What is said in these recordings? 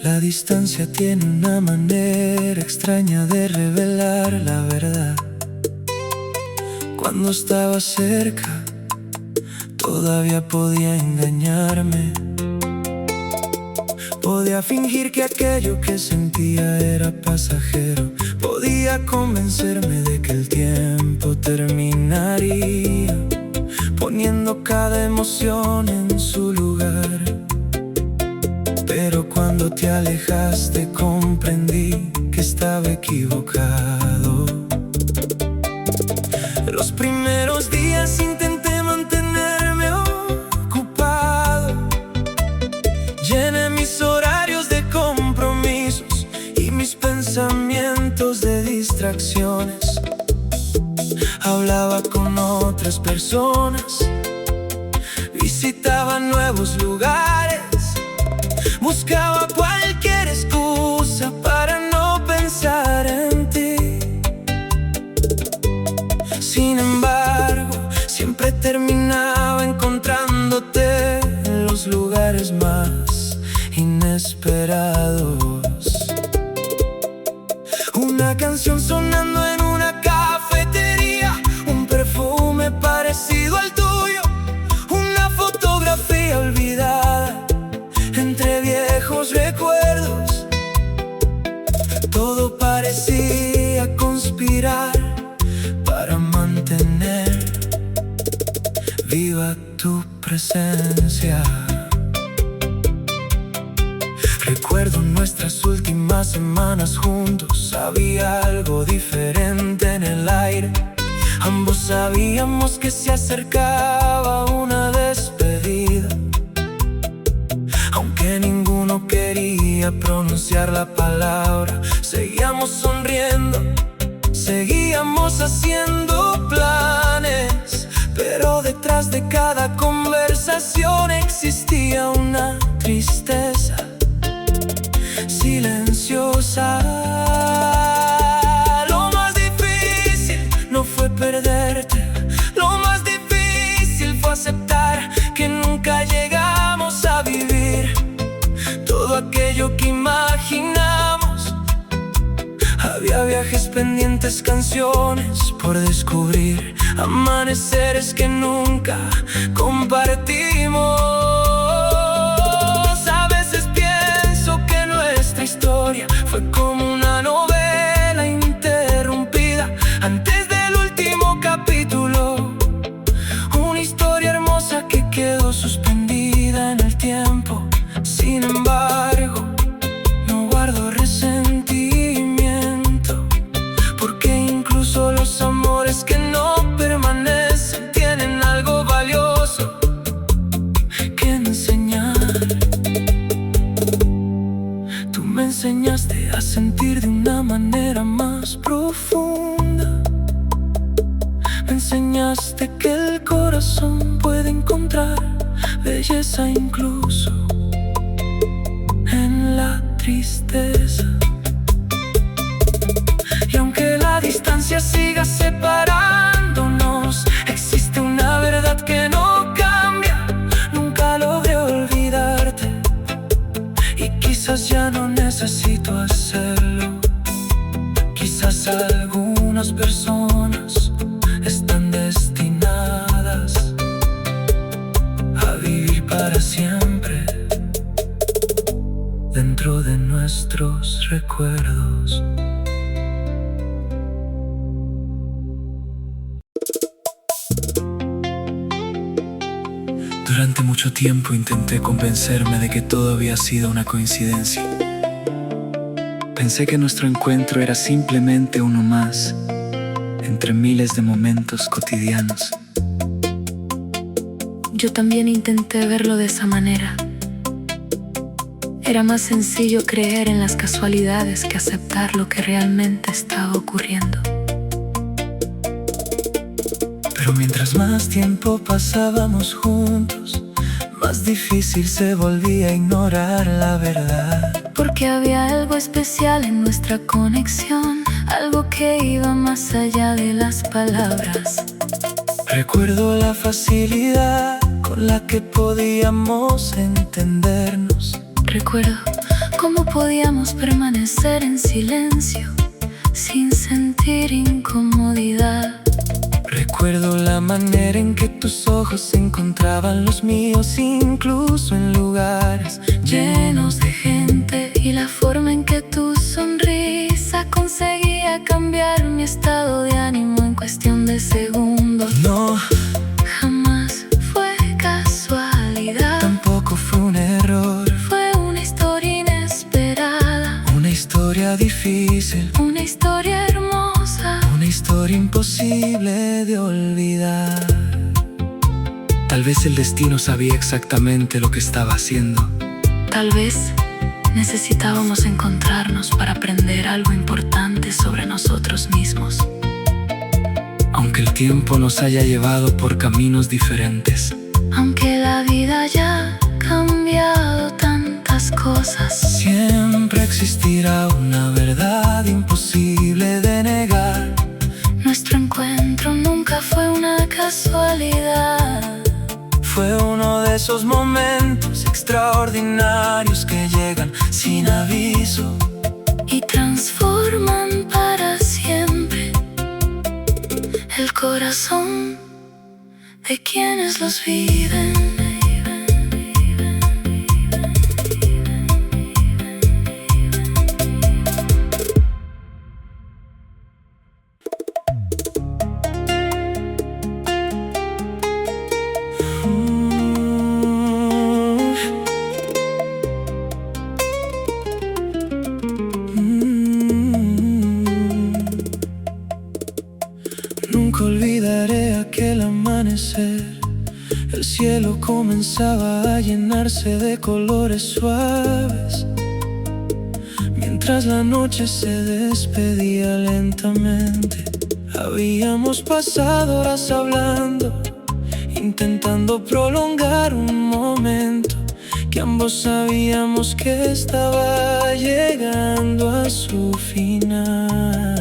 La distancia tiene una manera extraña de revelar la verdad. Cuando estaba cerca, todavía podía engañarme. Podía fingir que aquello que sentía era pasajero. Podía convencerme de que el tiempo terminaría, poniendo cada emoción en su lugar. Pero cuando te alejaste comprendí que estaba equivocado. Los primeros días intenté mantenerme ocupado. Llené mis horarios de compromisos y mis pensamientos de distracciones. Hablaba con otras personas, visitaba nuevos lugares, buscaba cualquier excusa para no pensar en ti. Sin embargo, siempre terminaba encontrándote en los lugares más inesperados. Una canción sonando en una cafetería, un perfume parecido al tuyo, una fotografía olvidada entre viejos recuerdos. Todo parecía conspirar para mantener viva tu presencia. Recuerdo nuestras últimas semanas juntos. Había algo diferente en el aire. Ambos sabíamos que se acercaba una despedida. Aunque ninguno quería pronunciar la palabra, seguíamos sonriendo, seguíamos haciendo planes. Pero detrás de cada conversación existía una tristeza silenciosa. Lo más difícil no fue perderte, lo más difícil fue aceptar que nunca llegamos a vivir todo aquello que imaginamos. Había viajes pendientes, canciones por descubrir, amaneceres que nunca compartimos. A veces pienso que nuestra historia fue como una novela interrumpida antes del último capítulo. Una historia hermosa que quedó suspendida en el tiempo. Sin embargo, no guardo resentimiento, porque incluso los amores que no permanecen tienen algo valioso que enseñar. Tú me enseñaste a sentir de una manera más profunda. Me enseñaste que el corazón puede encontrar belleza incluso en la tristeza. Y aunque la distancia siga separándonos, existe una verdad que no cambia. Nunca logré olvidarte y quizás ya no necesito hacerlo. Quizás algunas personas están destinadas a vivir para siempre dentro de nuestros recuerdos. Durante mucho tiempo intenté convencerme de que todo había sido una coincidencia. Pensé que nuestro encuentro era simplemente uno más entre miles de momentos cotidianos. Yo también intenté verlo de esa manera. Era más sencillo creer en las casualidades que aceptar lo que realmente estaba ocurriendo. Pero mientras más tiempo pasábamos juntos, más difícil se volvía a ignorar la verdad. Porque había algo especial en nuestra conexión, algo que iba más allá de las palabras. Recuerdo la facilidad con la que podíamos entendernos. Recuerdo cómo podíamos permanecer en silencio sin sentir incomodidad. Recuerdo la manera en que tus ojos encontraban los míos, incluso en lugares llenos de gente, y la forma en que tu sonrisa conseguía cambiar mi estado de ánimo en cuestión de segundos. No, jamás fue casualidad, tampoco fue un error. fue una historia inesperada, Una historia difícil, una historia hermosa, una historia imposible de olvidar. Tal vez el destino sabía exactamente lo que estaba haciendo. Tal vez necesitábamos encontrarnos para aprender algo importante sobre nosotros mismos. Aunque el tiempo nos haya llevado por caminos diferentes, Aunque la vida haya cambiado tantas cosas, siempre existirá una verdad imposible de negar. nuestro encuentro nunca fue una casualidad. Fue uno de esos momentos extraordinarios que llegan sin aviso Y transforman para siempre el corazón de quienes los viven. Nunca olvidaré aquel amanecer. El cielo comenzaba a llenarse de colores suaves, mientras la noche se despedía lentamente. Habíamos pasado horas hablando, intentando prolongar un momento que ambos sabíamos que estaba llegando a su final.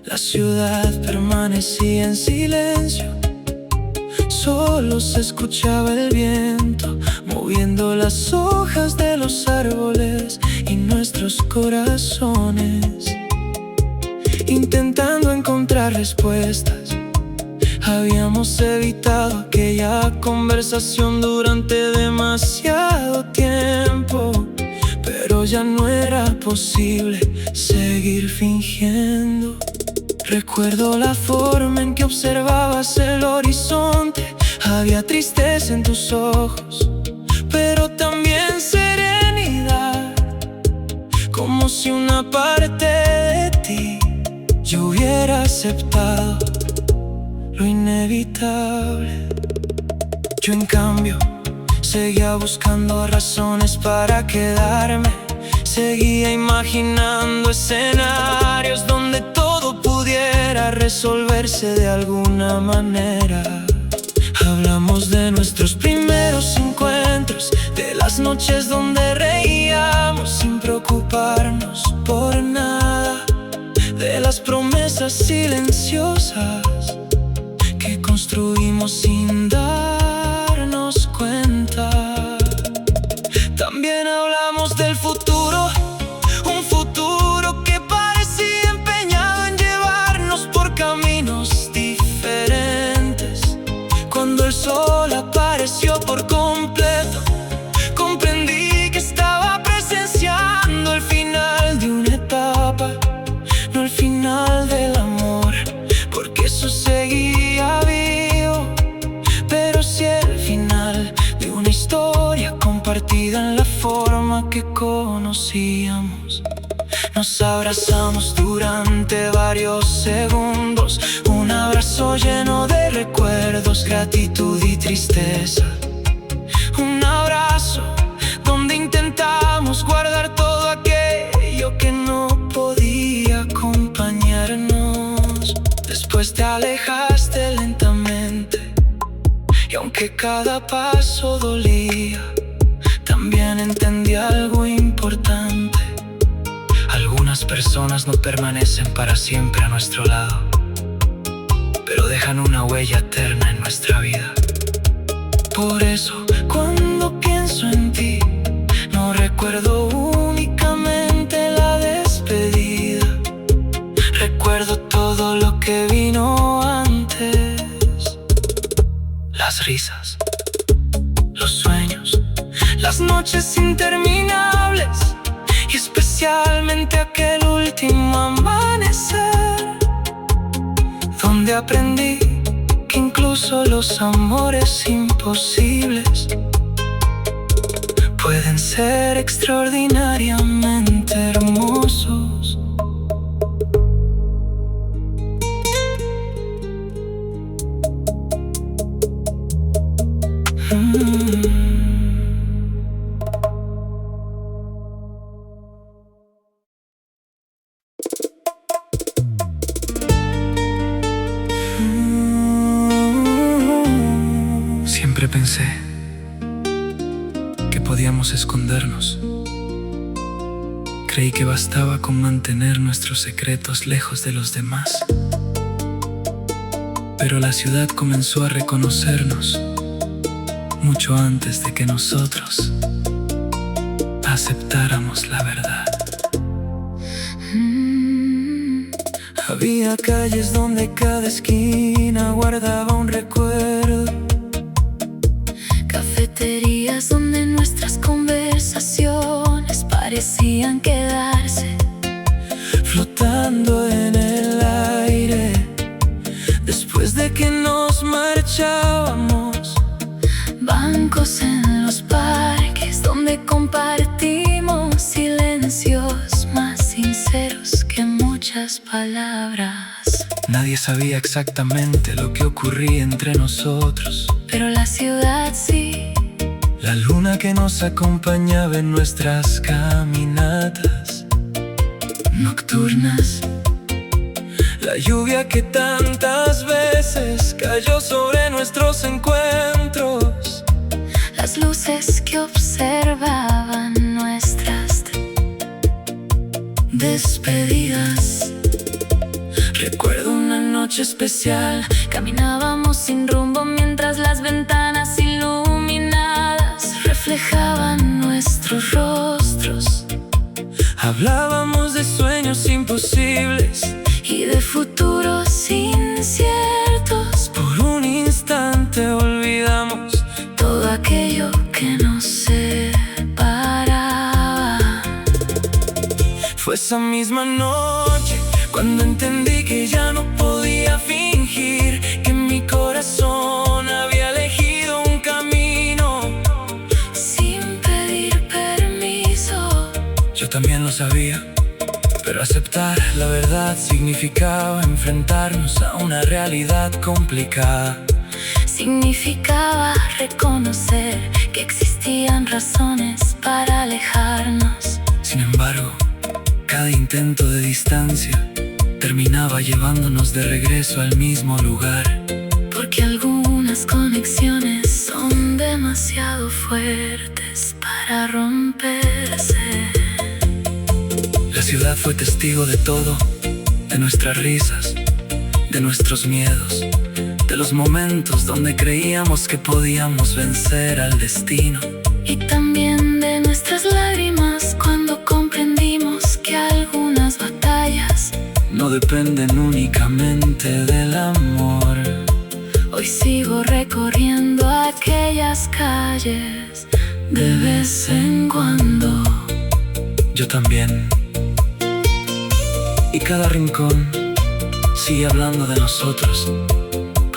La ciudad permanecía en silencio, solo se escuchaba el viento moviendo las hojas de los árboles y nuestros corazones, intentando encontrar respuestas. Habíamos evitado aquella conversación durante demasiado tiempo, pero ya no era posible seguir fingiendo. Recuerdo la forma en que observabas el horizonte. Había tristeza en tus ojos, pero también serenidad, como si una parte de ti yo hubiera aceptado lo inevitable. Yo en cambio seguía buscando razones para quedarme. Seguía imaginando escenarios donde todo pudiera resolverse de alguna manera. Hablamos de nuestros primeros encuentros, de las noches donde reíamos sin preocuparnos por nada, de las promesas silenciosas que construimos sin darnos cuenta. También hablamos del futuro, un futuro que parecía empeñado en llevarnos por caminos diferentes. Cuando el sol apareció por completo, comprendí que estaba presenciando el final de una etapa, no el final del amor, porque eso seguía vivo, pero sí el final de una historia compartida en la forma que conocíamos. Nos abrazamos durante varios segundos, un abrazo lleno de recuerdos, gratitud y tristeza. Un abrazo donde intentamos guardar todo aquello que no podía acompañarnos. Después te alejaste lentamente, y aunque cada paso dolía, también entendí algo importante. Algunas personas no permanecen para siempre a nuestro lado, pero dejan una huella eterna en nuestra vida. Por eso, cuando pienso en las noches interminables y especialmente aquel último amanecer, donde aprendí que incluso los amores imposibles pueden ser extraordinariamente hermosos. Siempre pensé que podíamos escondernos. Creí que bastaba con mantener nuestros secretos lejos de los demás. Pero la ciudad comenzó a reconocernos mucho antes de que nosotros aceptáramos la verdad. Había calles donde cada esquina guardaba un recuerdo, cafeterías donde nuestras conversaciones parecían quedarse flotando en el aire después de que nos marchábamos. bancos en los parques donde compartimos silencios más sinceros que muchas palabras. Nadie sabía exactamente lo que ocurría entre nosotros, pero la ciudad sí. La luna que nos acompañaba en nuestras caminatas nocturnas, la lluvia que tantas veces cayó sobre nuestros encuentros, las luces que observaban nuestras despedidas. Recuerdo una noche especial, Caminábamos sin rumbo mientras las ventanas iluminadas reflejaban nuestros rostros. hablábamos de sueños imposibles Y de futuros inciertos. por un instante olvidamos Todo aquello que nos separaba. Fue esa misma noche cuando entendí que ya no podía fingir, que mi corazón había elegido un camino Sin pedir permiso. Yo también lo sabía, pero aceptar la verdad significaba enfrentarnos a una realidad complicada. Significaba reconocer que existían razones para alejarnos. Sin embargo, cada intento de distancia terminaba llevándonos de regreso al mismo lugar. Porque algunas conexiones son demasiado fuertes para romperse. La ciudad fue testigo de todo, de nuestras risas, de nuestros miedos, de los momentos donde creíamos que podíamos vencer al destino. Y también de nuestras lágrimas cuando comprendimos que algunas batallas no dependen únicamente del amor. Hoy sigo recorriendo aquellas calles de vez en cuando. Yo también. Y cada rincón sigue hablando de nosotros.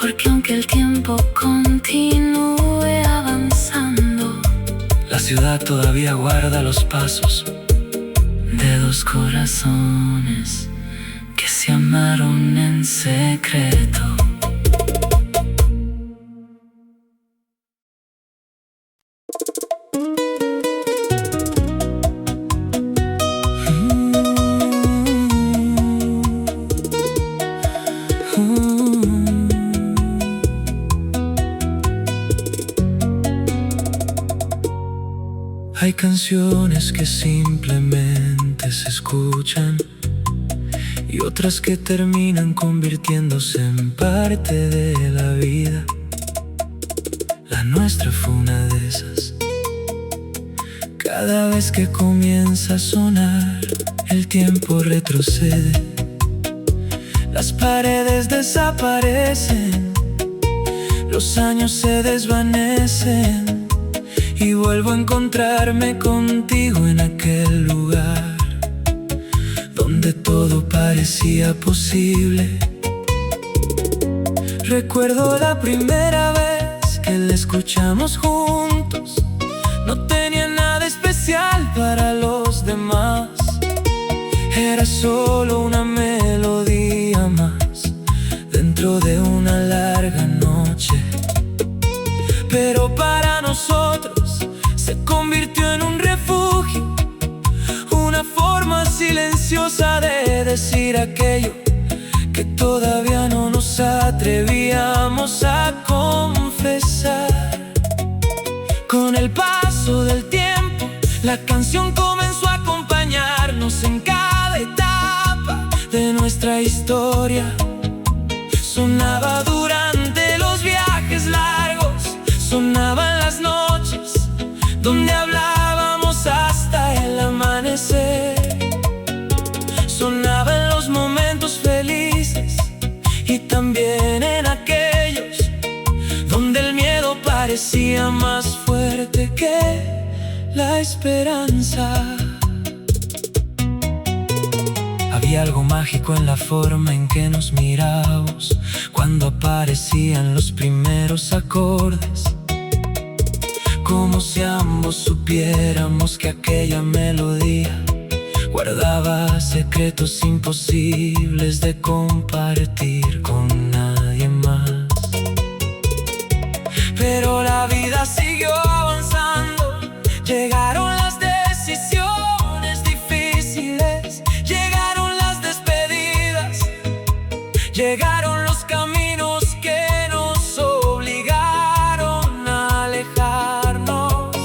Porque aunque el tiempo continúe avanzando, la ciudad todavía guarda los pasos de dos corazones que se amaron en secreto. Hay canciones que simplemente se escuchan y otras que terminan convirtiéndose en parte de la vida. La nuestra fue una de esas. Cada vez que comienza a sonar, el tiempo retrocede. Las paredes desaparecen, los años se desvanecen y vuelvo a encontrarme contigo en aquel lugar donde todo parecía posible. Recuerdo la primera vez que la escuchamos juntos. No tenía nada especial para los demás, era solo una melodía más dentro de una larga noche. Pero para nosotros se convirtió en un refugio, una forma silenciosa de decir aquello que todavía no nos atrevíamos a confesar. Con el paso del tiempo, la canción comenzó a acompañarnos en cada etapa de nuestra historia. Sonaba durante los viajes largos, sonaba en las noches donde hablábamos hasta el amanecer. Sonaba en los momentos felices y también en aquellos donde el miedo parecía más fuerte que la esperanza. Había algo mágico en la forma en que nos mirábamos cuando aparecían los primeros acordes, como si ambos supiéramos que aquella melodía guardaba secretos imposibles de compartir con nadie más. Pero la vida siguió avanzando, llegaron las decisiones difíciles, llegaron las despedidas, llegaron los caminos que nos obligaron a alejarnos.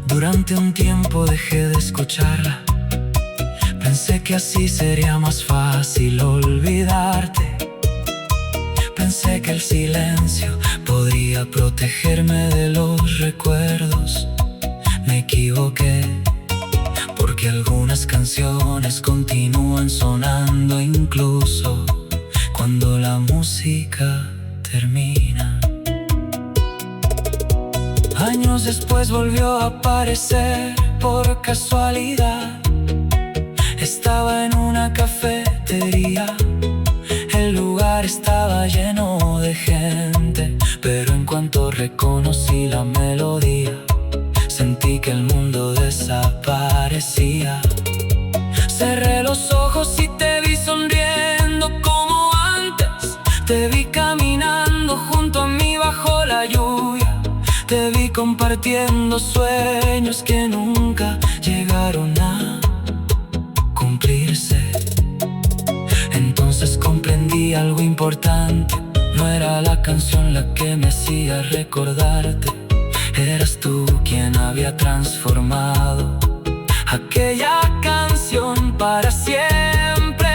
Durante un tiempo dejé de escucharla, pensé que así sería más fácil olvidarte. Pensé que el silencio podría protegerme de los recuerdos. Me equivoqué, porque algunas canciones continúan sonando incluso cuando la música termina. Años después volvió a aparecer por casualidad. Estaba en una cafetería. El lugar estaba lleno de gente, pero en cuanto reconocí la melodía, sentí que el mundo desaparecía. Cerré los ojos y te vi sonriendo como antes. Te vi caminando junto a mí bajo la lluvia. Te vi compartiendo sueños que nunca llegaron a cumplirse. Entonces comprendí algo importante. No era la canción la que me hacía recordarte, eras tú quien había transformado aquella canción para siempre.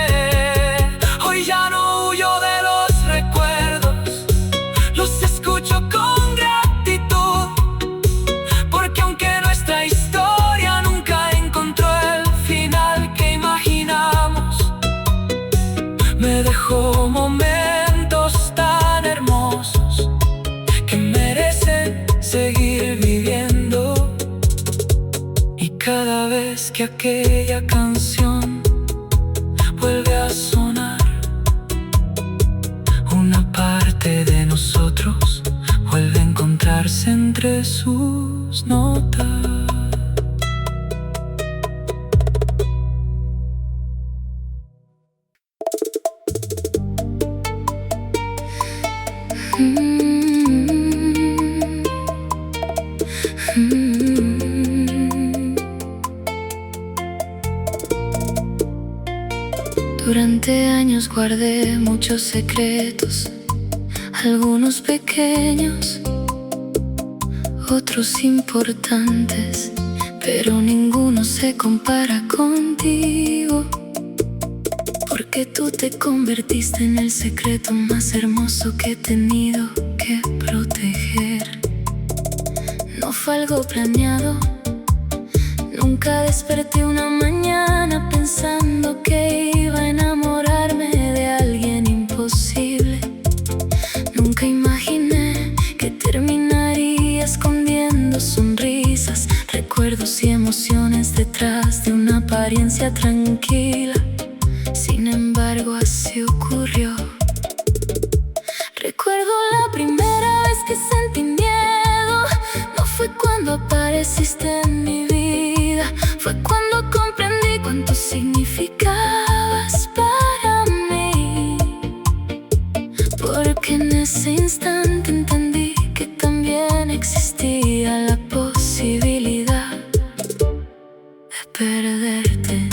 Hoy ya no huyo de los recuerdos, los escucho con gratitud, porque aunque nuestra historia nunca encontró el final que imaginamos, me dejó momentos tan hermosos que merecen seguir viviendo. Y cada vez que aquella canción vuelve a sonar, una parte de nosotros vuelve a encontrarse entre sus notas. Durante años guardé muchos secretos, algunos pequeños, otros importantes, pero ninguno se compara contigo, porque tú te convertiste en el secreto más hermoso que he tenido que proteger. No fue algo planeado, nunca desperté una mañana pensando que iba a enamorarme de alguien imposible. Nunca imaginé que terminarías escondiendo sonrisas, recuerdos y emociones detrás de una apariencia tranquila. Sin embargo, así ocurrió. Recuerdo la primera vez que sentí miedo. No fue cuando apareciste en mi vida, fue cuando comprendí cuánto significabas para mí. Porque en ese instante entendí que también existía la posibilidad de perderte.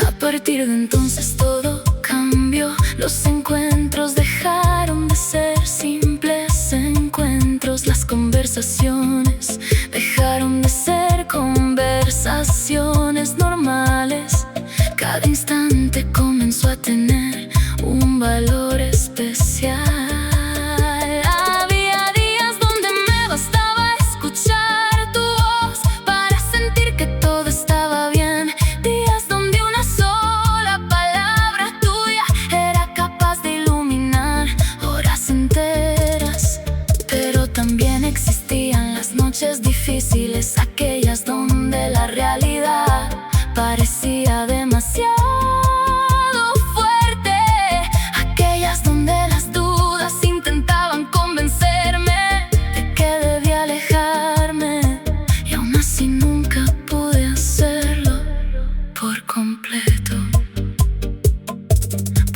A partir de entonces todo cambió. Los encuentros dejaron de ser simples encuentros. Las conversaciones dejaron de ser conversaciones normales. Cada instante comenzó a tener un valor especial. Había días donde me bastaba escuchar tu voz para sentir que todo estaba bien. Días donde una sola palabra tuya era capaz de iluminar horas enteras. Pero también existían las noches difíciles, aquellas donde la realidad parecía demasiado fuerte, aquellas donde las dudas intentaban convencerme de que debía alejarme, y aún así nunca pude hacerlo por completo.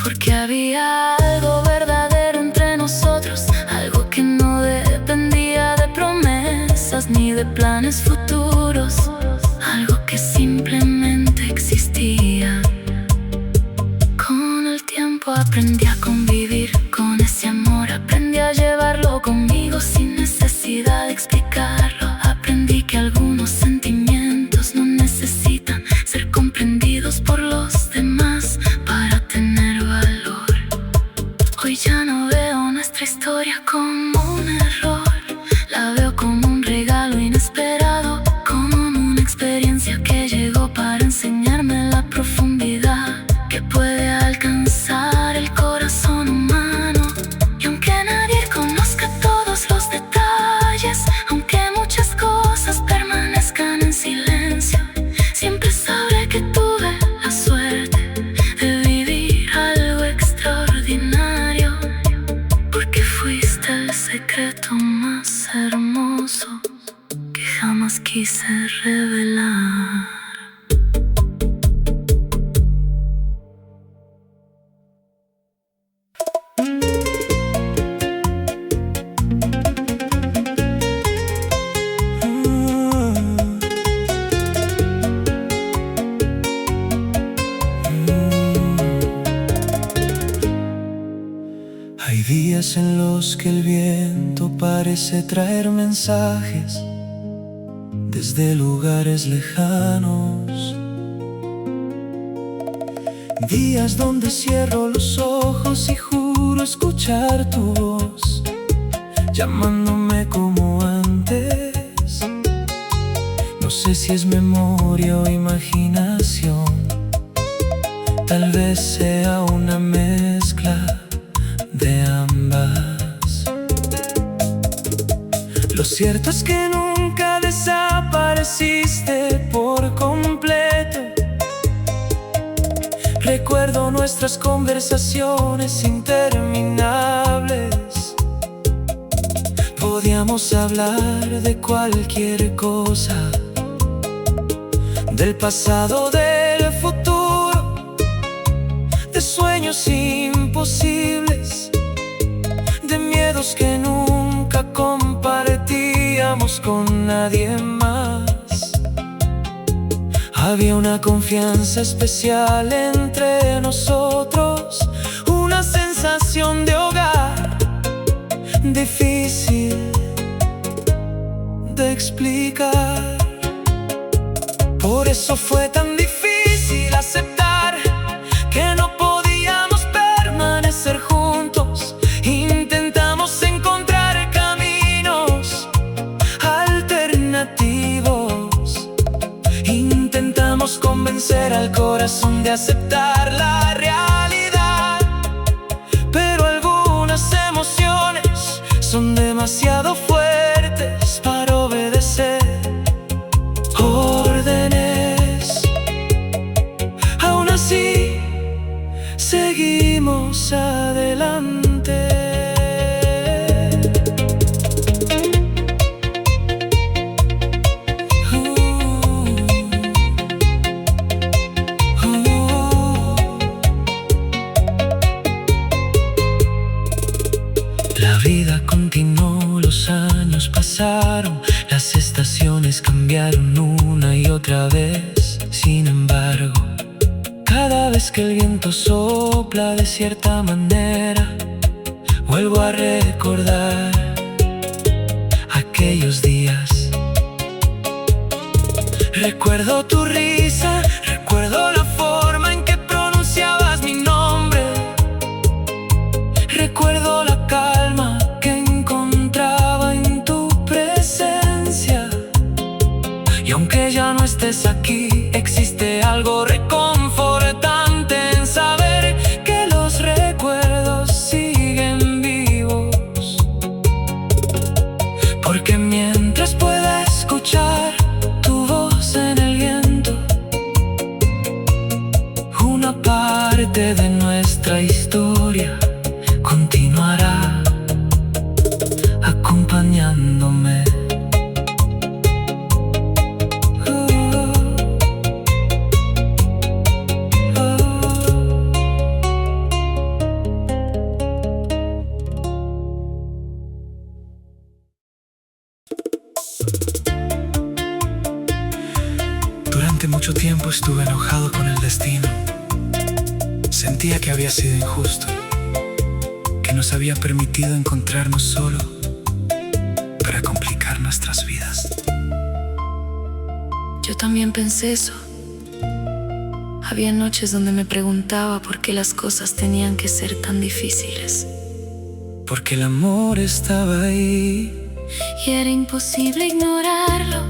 Porque había algo verdadero entre nosotros, algo que no dependía de promesas ni de planes futuros, algo que simplemente existía. Con el tiempo aprendí a convivir con ese amor, aprendí a llevarlo conmigo sin necesidad de explicarlo. Aprendí que algunos sentimientos no necesitan ser comprendidos por los demás para tener valor. Hoy ya no veo nuestra historia como un error, la veo como un regalo inesperado, como una experiencia que llegó para enseñarme la profundidad que puede alcanzar el corazón humano. Y aunque nadie conozca todos los detalles, aunque muchas cosas permanezcan en silencio, siempre sabré que tuve la suerte de vivir algo extraordinario. Porque fuiste el secreto más hermoso que jamás quise revelar. Hay días en los que el viento parece traer mensajes desde lugares lejanos. Días donde cierro los ojos y juro escuchar tu voz, llamándome como antes. No sé si es memoria o imaginación, tal vez sea una mezcla de ambas. Lo cierto es que nunca desapareciste por completo. Recuerdo nuestras conversaciones interminables. Podíamos hablar de cualquier cosa, del pasado, del futuro, de sueños imposibles, de miedos que nunca compartíamos con nadie más. Había una confianza especial entre nosotros, una sensación de hogar difícil de explicar. Por eso fue tan difícil aceptar que no podíamos permanecer juntos. Intentamos encontrar caminos alternativos. Intentamos convencer al corazón de aceptar la realidad. Pero algunas emociones son demasiado fuertes pasaron, las estaciones cambiaron una y otra vez. Sin embargo, cada vez que el viento sopla de cierta manera, vuelvo a recordar aquellos días. Recuerdo tu risa, recuerdo la forma en que pronunciabas mi nombre. Recuerdo la calma que encontraba en tu presencia. Y aunque ya no estés aquí, existe algo reconfortante en saber que los recuerdos siguen vivos. Porque mientras pueda escuchar tu voz en el viento, una parte de nuestra historia continuará acompañándome. Durante mucho tiempo estuve enojado con el destino. Sentía que había sido injusto, que nos había permitido encontrarnos solo para complicar nuestras vidas. Yo también pensé eso. Había noches donde me preguntaba por qué las cosas tenían que ser tan difíciles. Porque el amor estaba ahí Y era imposible ignorarlo.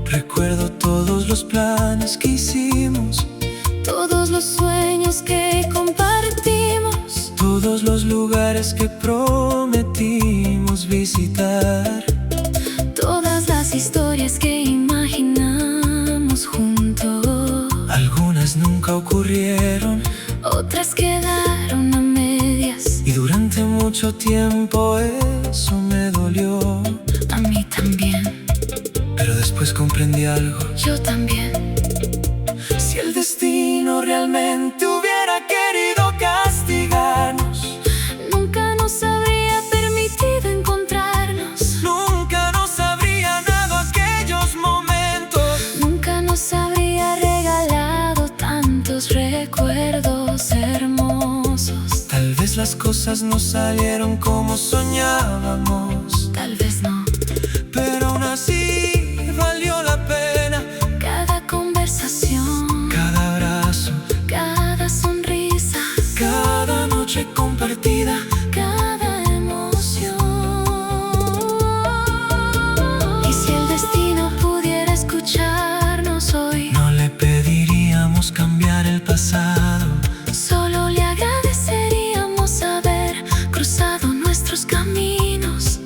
Recuerdo todos los planes que hicimos, Todos los sueños que compartimos, todos los lugares que prometimos visitar, todas las historias que imaginamos juntos. algunas nunca ocurrieron Otras quedaron a medias. y durante mucho tiempo eso me dolió. A mí también, Pero después comprendí algo. yo también. Si el destino realmente hubiera querido castigarnos, Nunca nos habría permitido encontrarnos. nunca nos habría dado aquellos momentos. Nunca nos habría regalado tantos recuerdos hermosos. Tal vez las cosas no salieron como soñábamos, Tal vez no. pero aún así valió la pena. Cada conversación, Cada abrazo, cada sonrisa, cada noche compartida, cada emoción. Y si el destino pudiera escucharnos hoy, no le pediríamos cambiar el pasado. solo le agradeceríamos haber cruzado nuestros caminos.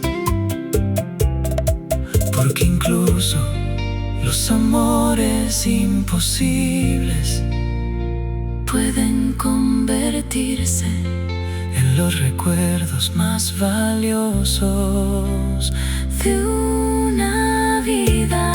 Porque incluso los amores imposibles Pueden convertirse en los recuerdos más valiosos de una vida.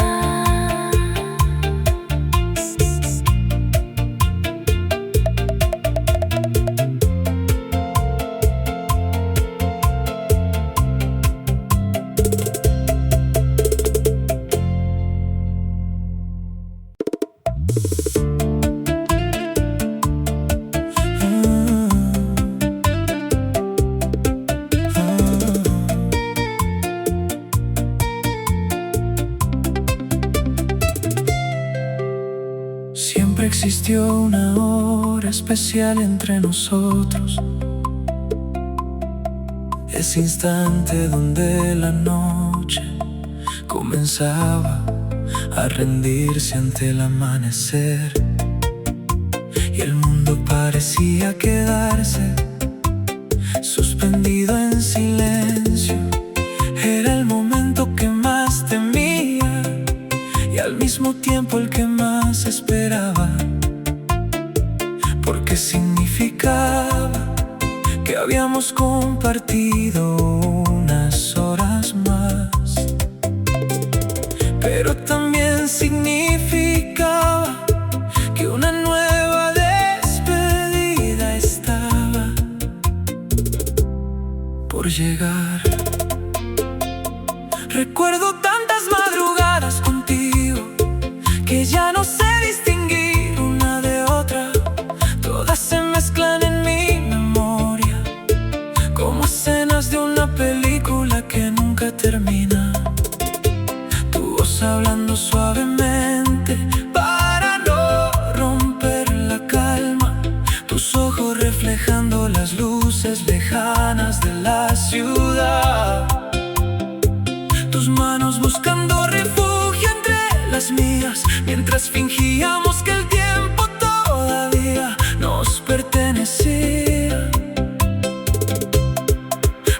Siempre existió una hora especial entre nosotros, ese instante donde la noche comenzaba a rendirse ante el amanecer y el mundo parecía quedarse suspendido en silencio. Era el momento que más temía y al mismo tiempo el que más esperaba, porque significaba que habíamos compartido unas horas más, pero también significaba que una nueva despedida estaba por llegar. Recuerdo tan manos buscando refugio entre las mías, mientras fingíamos que el tiempo todavía nos pertenecía.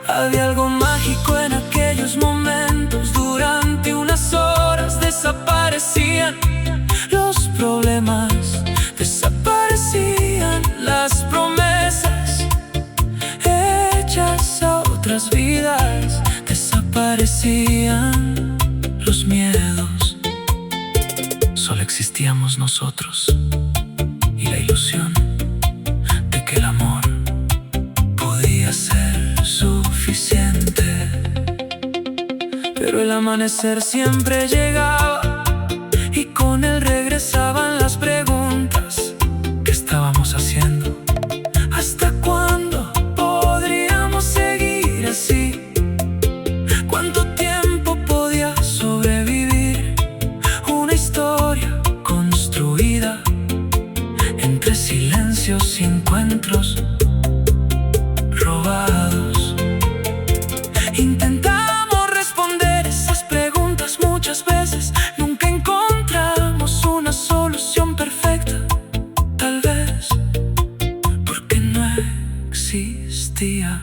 Había algo mágico en aquellos momentos. Durante unas horas desaparecían los problemas, desaparecían las promesas hechas a otras vidas, desaparecían los miedos. Solo existíamos nosotros y la ilusión de que el amor podía ser suficiente. Pero el amanecer siempre llegaba y con él regresaban las preguntas. ¿Qué estábamos haciendo? ¿Hasta cuándo podríamos seguir así? ¿Cuánto tiempo podía sobrevivir una historia construida entre silencios y encuentros robados? Intentamos responder esas preguntas muchas veces. Nunca encontramos una solución perfecta. Tal vez porque no existía.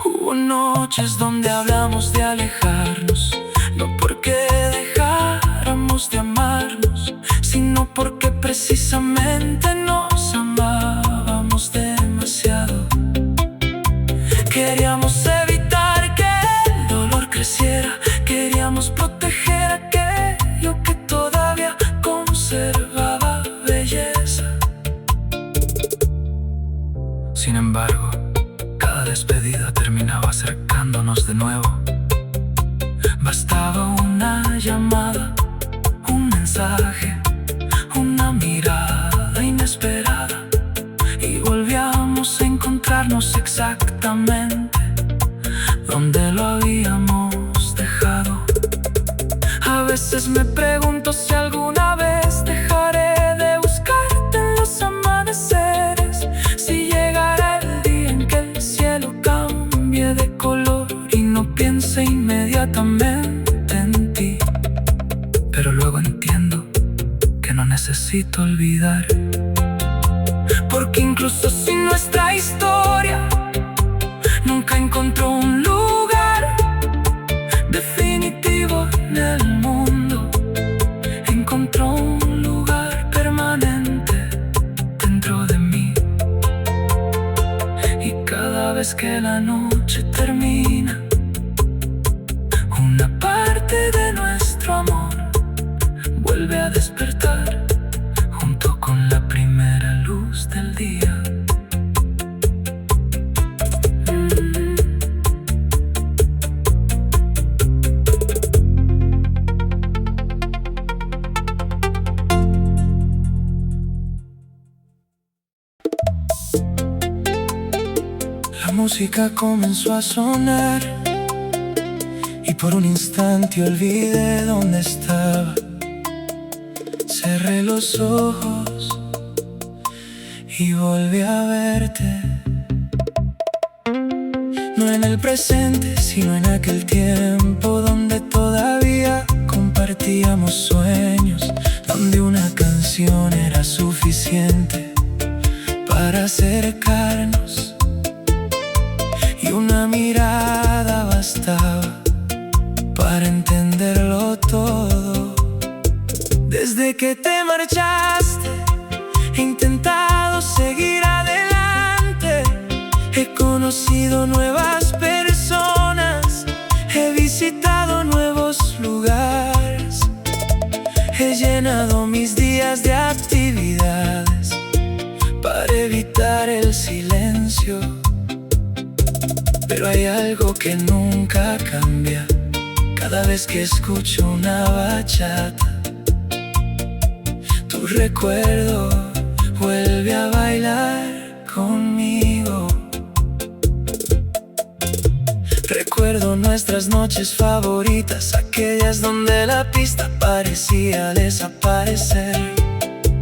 Hubo noches donde hablamos de alejarnos, no porque dejáramos de amarnos, sino porque precisamente nos amábamos demasiado. Queríamos evitar que el dolor creciera, queríamos proteger aquello que todavía conservaba belleza. Sin embargo, cada despedida terminaba acercándonos de nuevo. Bastaba una llamada, un mensaje, una mirada inesperada y volvíamos a encontrarnos exactamente donde lo habíamos dejado. A veces me pregunto si alguna vez dejaré de buscarte en los amaneceres, si llegará el día en que el cielo cambie de color y no piense inmediatamente en ti. Pero luego entiendo que no necesito olvidar, porque incluso si nuestra historia nunca encontró un lugar definitivo en el mundo, encontró un lugar permanente dentro de mí. Y cada vez que la noche termina, una parte de nuestro amor vuelve a despertar junto con la primera luz del día. La música comenzó a sonar y por un instante olvidé dónde estaba. Cerré los ojos y volví a verte, no en el presente, sino en aquel tiempo donde todavía compartíamos sueños, donde una canción era suficiente para acercarnos y una mirada bastaba para entenderlo todo. Desde que te marchaste he intentado seguir adelante. He conocido nuevas personas, he visitado nuevos lugares, he llenado mis días de actividades para evitar el silencio. Pero hay algo que nunca cambia cada vez que escucho una bachata. Tu recuerdo vuelve a bailar conmigo. Recuerdo nuestras noches favoritas, aquellas donde la pista parecía desaparecer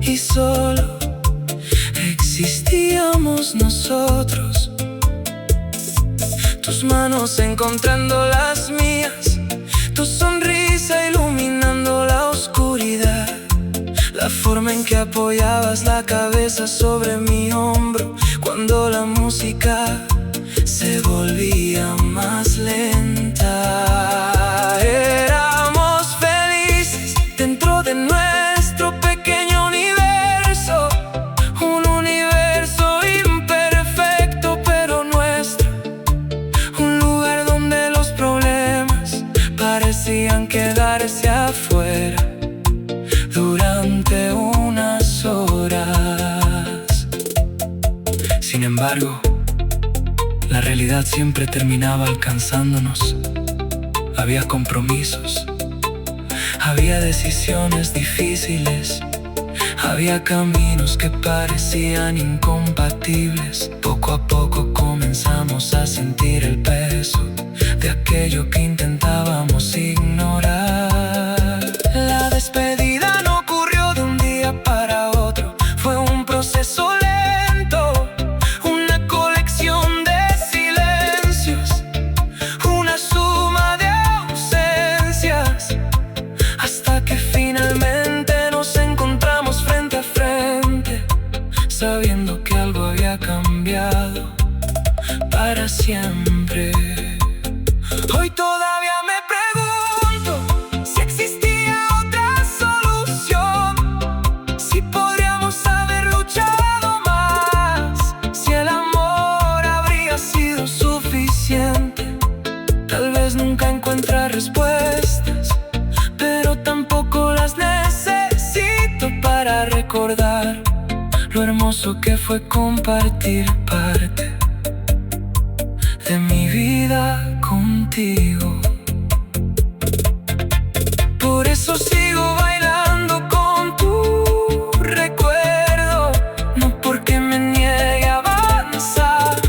y solo existíamos nosotros. Tus tus manos encontrando las mías, tu sonrisa iluminando la oscuridad, la forma en que apoyabas la cabeza sobre mi hombro cuando la música se volvía más lenta. Éramos felices dentro de nuestro pequeño universo, un universo imperfecto pero nuestro, un lugar donde los problemas parecían quedarse afuera durante unas horas. Sin embargo, la realidad siempre terminaba alcanzándonos. Había compromisos, había decisiones difíciles, había caminos que parecían incompatibles. Poco a poco comenzamos a sentir el peso de aquello que intentábamos ignorar. La despedida no ocurrió de un día para otro, fue un proceso lento, una colección de silencios, una suma de ausencias, hasta que finalmente nos encontramos frente a frente, sabiendo que algo había cambiado para siempre. Hoy todavía me pregunto si existía otra solución, si podríamos haber luchado más, si el amor habría sido suficiente. Tal vez nunca encuentre respuestas, pero tampoco las necesito para recordar lo hermoso que fue compartir parte de mi vida contigo. Por eso sigo bailando con tu recuerdo, no porque me niegue a avanzar,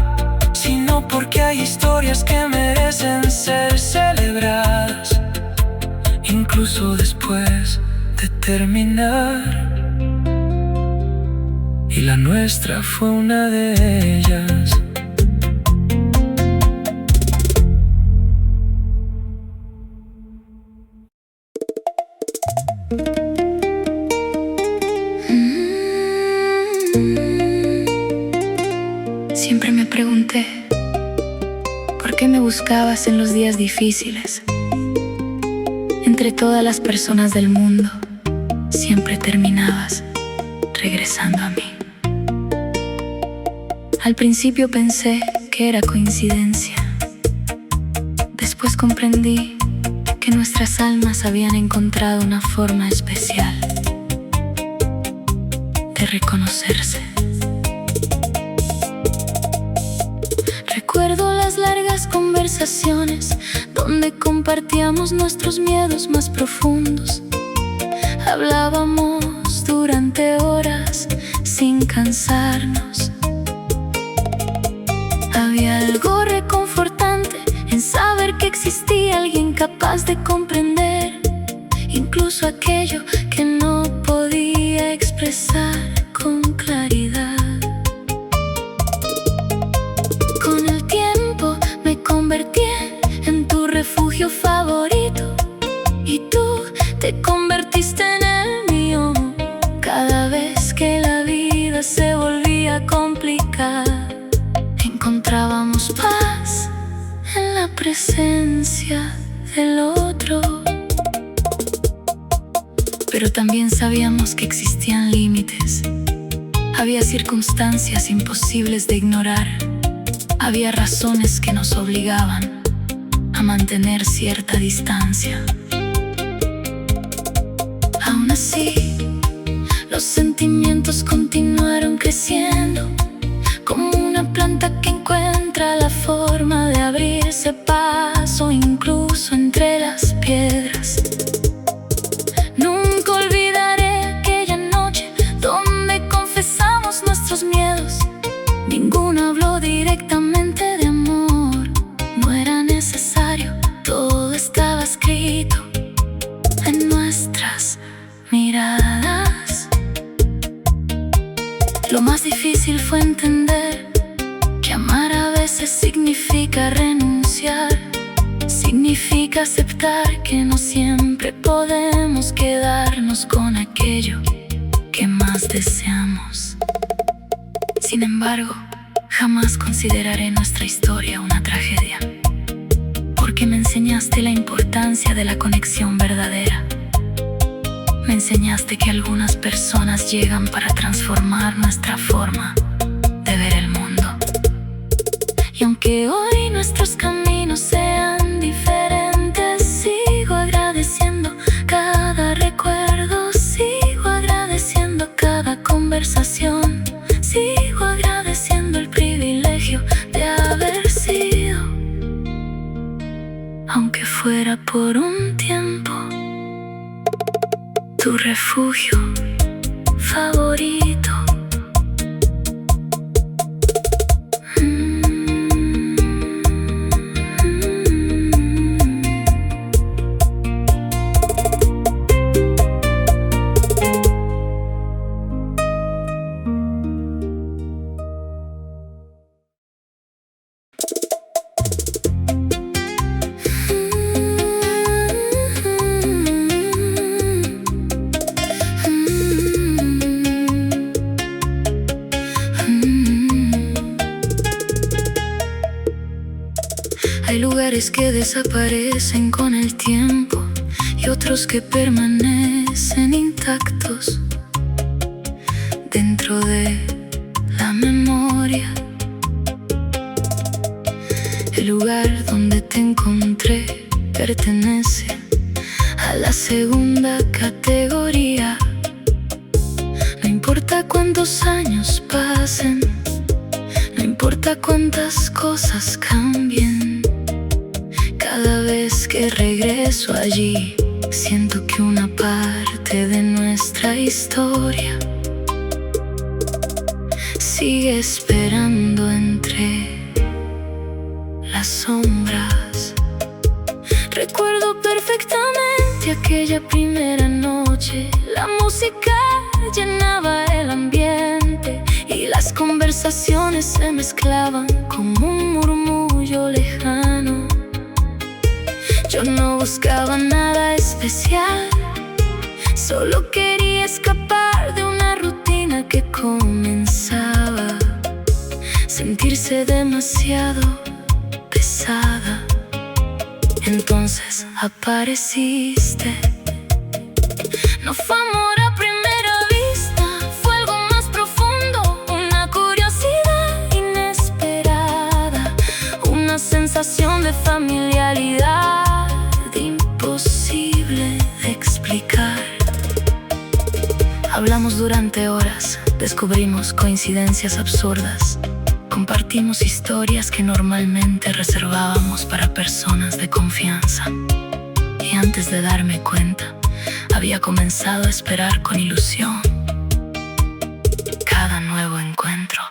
sino porque hay historias que merecen ser celebradas, incluso después de terminar. Y la nuestra fue una de ellas. Siempre me pregunté, ¿por qué me buscabas en los días difíciles? Entre todas las personas del mundo, siempre terminabas regresando a mí. Al principio pensé que era coincidencia. Después comprendí que nuestras almas habían encontrado una forma especial de reconocerse. Recuerdo las largas conversaciones donde compartíamos nuestros miedos más profundos. Hablábamos durante horas sin cansarnos. Había algo reconfortante en saber que existía alguien capaz de comprender incluso aquello que no podía expresar con claridad. Con el tiempo me convertí en tu refugio favorito y tú te convertiste en el mío. Cada vez que la vida se volvía complicada, encontrábamos paz en la presencia del otro. Pero también sabíamos que existían límites. Había circunstancias imposibles de ignorar. Había razones que nos obligaban a mantener cierta distancia. Aún así, los sentimientos continuaron creciendo, como una planta que encuentra la forma de abrirse paso incluso entre las piedras. Nunca olvidaré aquella noche donde confesamos nuestros miedos. Ninguno habló directamente de amor, no era necesario, todo estaba escrito en nuestras miradas. Lo más difícil fue entender que amar a veces veces significa renunciar, significa aceptar que no siempre podemos quedarnos con aquello que más deseamos. Sin embargo, jamás consideraré nuestra historia una tragedia, porque me enseñaste la importancia de la conexión verdadera. Me enseñaste que algunas personas llegan para transformar nuestra forma de ver el mundo. Y aunque hoy nuestros caminos sean diferentes, sigo agradeciendo cada recuerdo, sigo agradeciendo cada conversación, sigo agradeciendo el privilegio de haber sido, aunque fuera por un tiempo, tu refugio favorito. Hay lugares que desaparecen con el tiempo y otros que permanecen intactos dentro de la memoria. El lugar donde te encontré pertenece a la segunda categoría. No importa cuántos años pasen, no importa cuántas cosas cambien, cada vez que regreso allí, siento que una parte de nuestra historia sigue esperando entre las sombras. Recuerdo perfectamente aquella primera noche, la música llenaba el ambiente y las conversaciones se mezclaban como un murmullo lejano. Yo no buscaba nada especial, solo quería escapar de una rutina que comenzaba a sentirse demasiado pesada. Entonces apareciste. No fue amor a primera vista, fue algo más profundo, una curiosidad inesperada, una sensación de familiaridad imposible de explicar. Hablamos durante horas, descubrimos coincidencias absurdas, compartimos historias que normalmente reservábamos para personas de confianza. Y antes de darme cuenta, había comenzado a esperar con ilusión cada nuevo encuentro.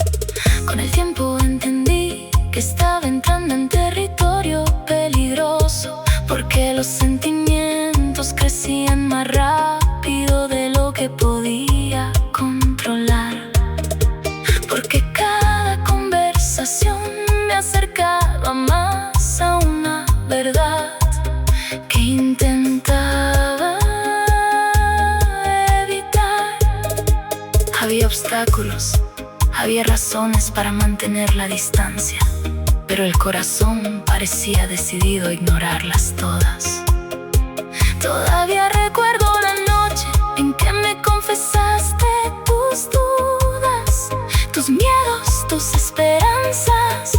Con el tiempo entendí que estaba entrando en territorio peligroso, porque los sentimientos crecían más rápido de lo que podía controlar, porque cada conversación me acercaba más a una verdad que intentaba evitar. Había obstáculos, había razones para mantener la distancia, pero el corazón parecía decidido a ignorarlas todas. Todavía recuerdo la noche en que me confesaste tus dudas, tus miedos, tus esperanzas.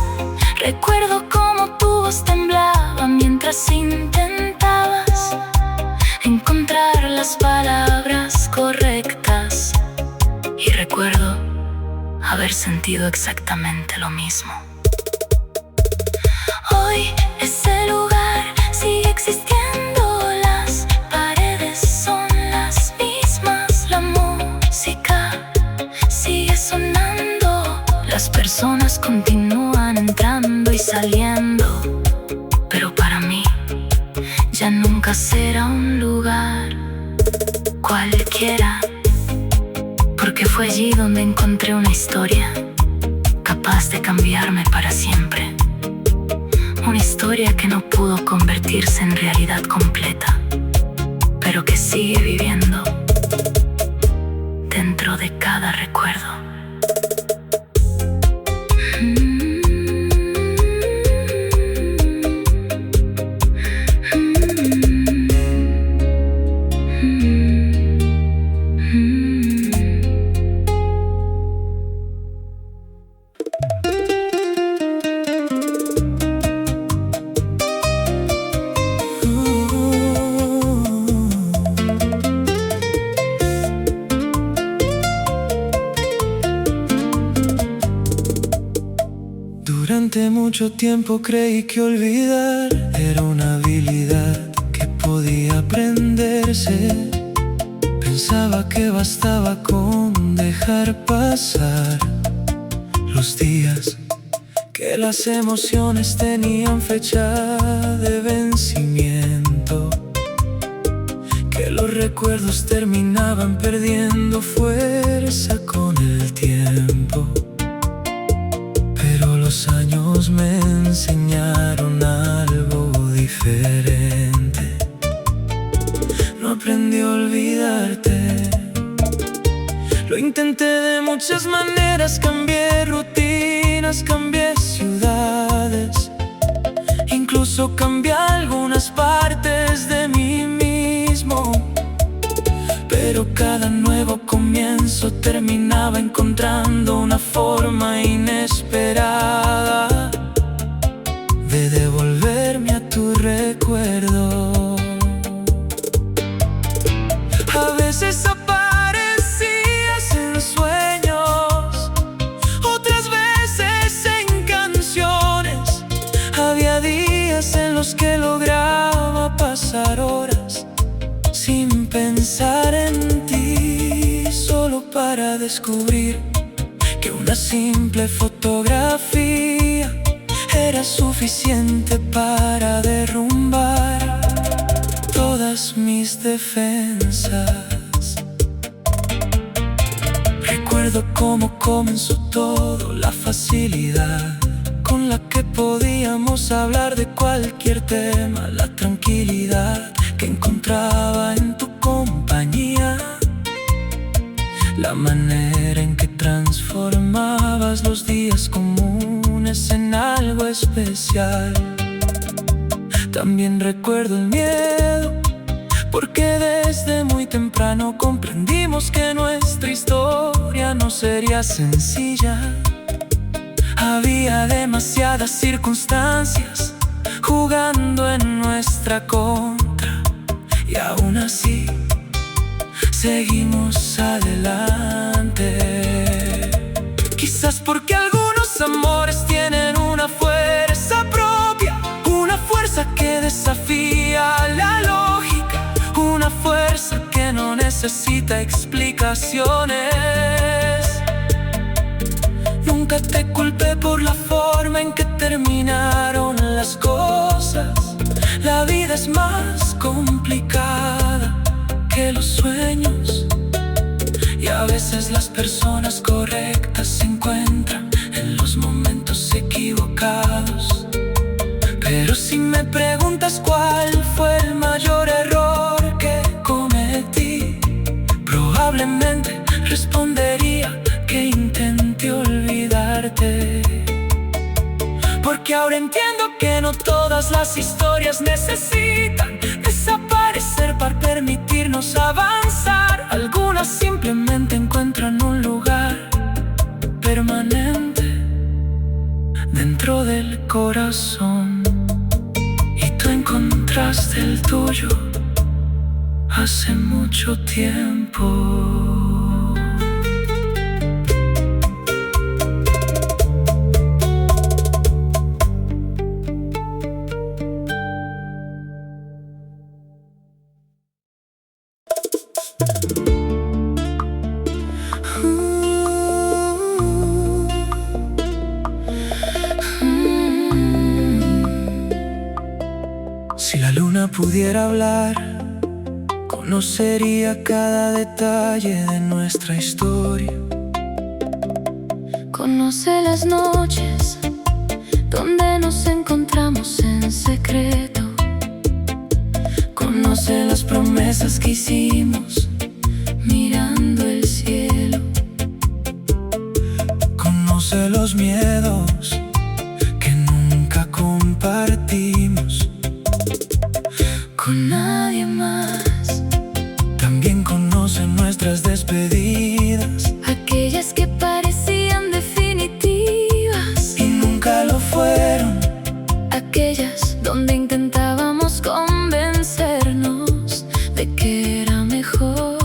Recuerdo cómo tu voz temblaba mientras intentabas encontrar las palabras correctas. Y recuerdo haber sentido exactamente lo mismo. Hoy ese lugar sigue existiendo, las paredes son las mismas, la música sigue sonando, las personas continúan entrando y saliendo, pero para mí ya nunca será un lugar cualquiera, porque fue allí donde encontré una historia capaz de cambiarme para siempre. Una historia que no pudo convertirse en realidad completa, pero que sigue viviendo dentro de cada recuerdo. Durante mucho tiempo creí que olvidar era una habilidad que podía aprenderse. Pensaba que bastaba con dejar pasar los días, que las emociones tenían fecha de vencimiento, que los recuerdos terminaban perdiendo fuerza con el tiempo. Los años me enseñaron algo diferente. No aprendí a olvidarte. Lo intenté de muchas maneras, cambié rutinas, cambié ciudades, incluso cambié algunas partes de mí mismo. Pero cada nuevo comienzo terminaba encontrando una forma inesperada de devolverme a tu recuerdo. A veces aparecías en sueños, otras veces en canciones. Había días en los que lograba pasar horas sin pensar en ti, solo para descubrir que una simple fotografía era suficiente para derrumbar todas mis defensas. Recuerdo cómo comenzó todo, la facilidad con la que podíamos hablar de cualquier tema, la tranquilidad que encontraba en tu compañía, la manera en que transformabas los días comunes en algo especial. También recuerdo el miedo, porque desde muy temprano comprendimos que nuestra historia no sería sencilla. Había demasiadas circunstancias jugando en nuestra contra, y aún así seguimos adelante. Quizás porque algunos amores tienen una fuerza propia, una fuerza que desafía la lógica, una fuerza que no necesita explicaciones. Nunca te culpé por la forma en que terminaron las cosas. La vida es más complicada que los sueños, y a veces las personas correctas se encuentran en los momentos equivocados. Pero si me preguntas cuál fue el mayor error que cometí, probablemente respondería que intenté olvidarte. Porque ahora entiendo que no todas las historias necesitan desaparecer para permitirnos avanzar. Algunas simplemente encuentran un lugar permanente dentro del corazón, y tú encontraste el tuyo hace mucho tiempo. Si la luna pudiera hablar, conocería cada detalle de nuestra historia. Conoce las noches donde nos encontramos en secreto. Conoce las promesas que hicimos mirando el cielo. Conoce los miedos que nunca compartimos Con nadie más. También conoce nuestras despedidas, Aquellas que parecían definitivas y nunca lo fueron. aquellas donde intentábamos convencernos de que era mejor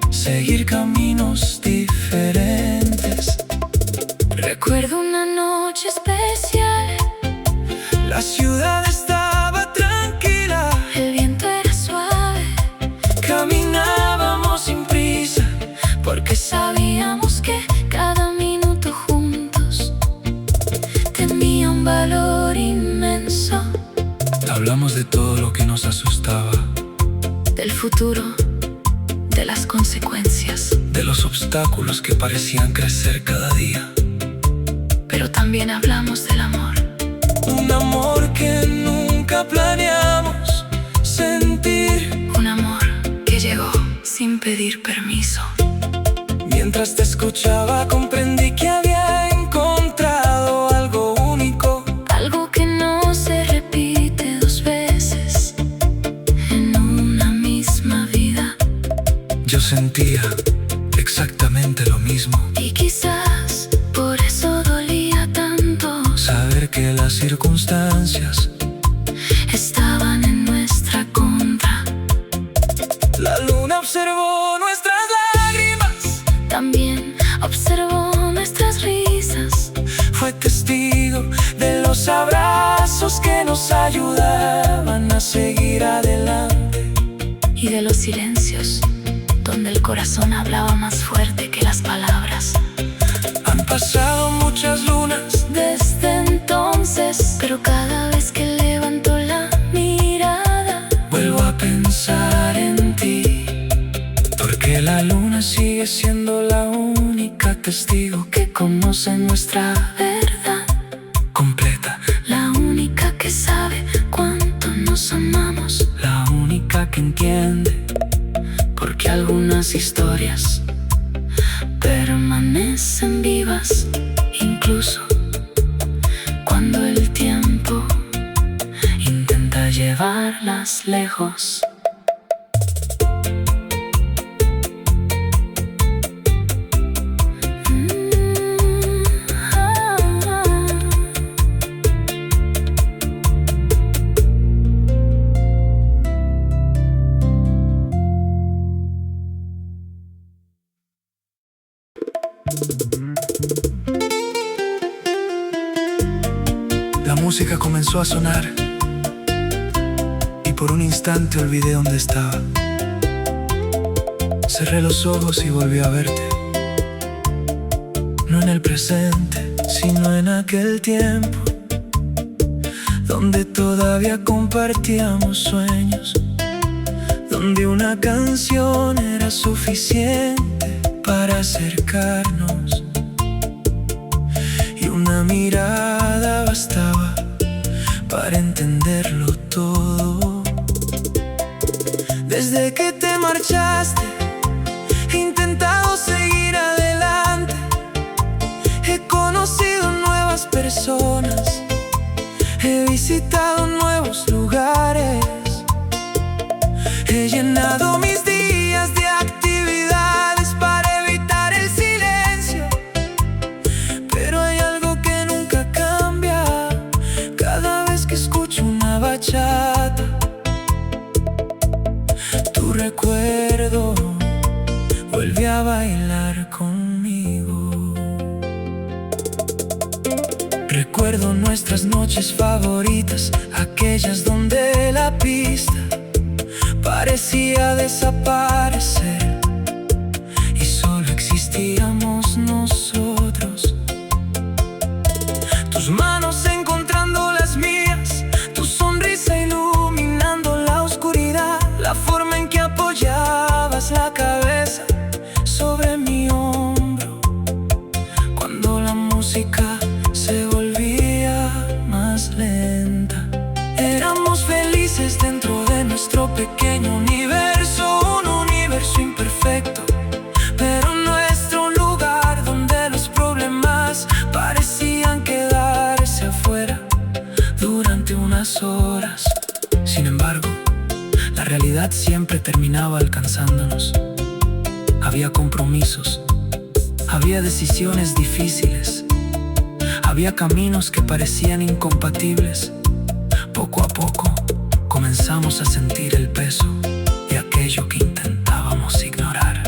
seguir caminos diferentes. Recuerdo una noche especial. La ciudad estaba tranquila, El viento era suave, caminábamos sin prisa, porque sabíamos que cada minuto juntos tenía un valor inmenso. Hablamos de todo lo que nos asustaba, Del futuro, de las consecuencias, de los obstáculos que parecían crecer cada día. pero también hablamos del amor. un amor que nunca planeamos sentir. Un amor que llegó sin pedir permiso. Mientras te escuchaba comprendí que había encontrado algo único, Algo que no se repite dos veces en una misma vida. Yo sentía exactamente lo mismo, Y quizás por eso dolía tanto. saber que las circunstancias Estaban en nuestra contra. la luna observó nuestras lágrimas, También observó nuestras risas. fue testigo de los abrazos que nos ayudaban a seguir adelante, Y de los silencios donde el corazón hablaba más fuerte que las palabras. Han pasado muchas lunas, Desde entonces, pero cada vez que levanto la mirada, vuelvo a pensar en ti, porque la luna sigue siendo la única testigo que conoce nuestra verdad. completa, La única que sabe cuánto nos amamos. la única que entiende Porque algunas historias permanecen vivas, incluso cuando el tiempo intenta llevarlas lejos. La música comenzó a sonar y por un instante olvidé dónde estaba. Cerré los ojos y volví a verte, no en el presente, sino en aquel tiempo donde todavía compartíamos sueños, donde una canción era suficiente para acercarnos y una mirada bastaba para entenderlo todo. desde que te marchaste. He intentado seguir adelante, he conocido nuevas personas, he visitado nuevos lugares, he llenado mis días de actividades para evitar el silencio, pero hay algo que nunca cambia. Cada vez que escucho una bachata, tu recuerdo vuelve a bailar conmigo. Recuerdo nuestras noches favoritas, aquellas donde la pista parecía desaparecer y solo existíamos nosotros. Tus manos encontrando las mías, tu sonrisa iluminando la oscuridad, la forma en que apoyabas la cabeza sobre mi hombro cuando la música se volvía pequeño universo, un universo imperfecto, pero nuestro lugar donde los problemas parecían quedarse afuera durante unas horas. Sin embargo, la realidad siempre terminaba alcanzándonos. Había compromisos, había decisiones difíciles, había caminos que parecían incompatibles. Poco a poco comenzamos a sentir el peso de aquello que intentábamos ignorar.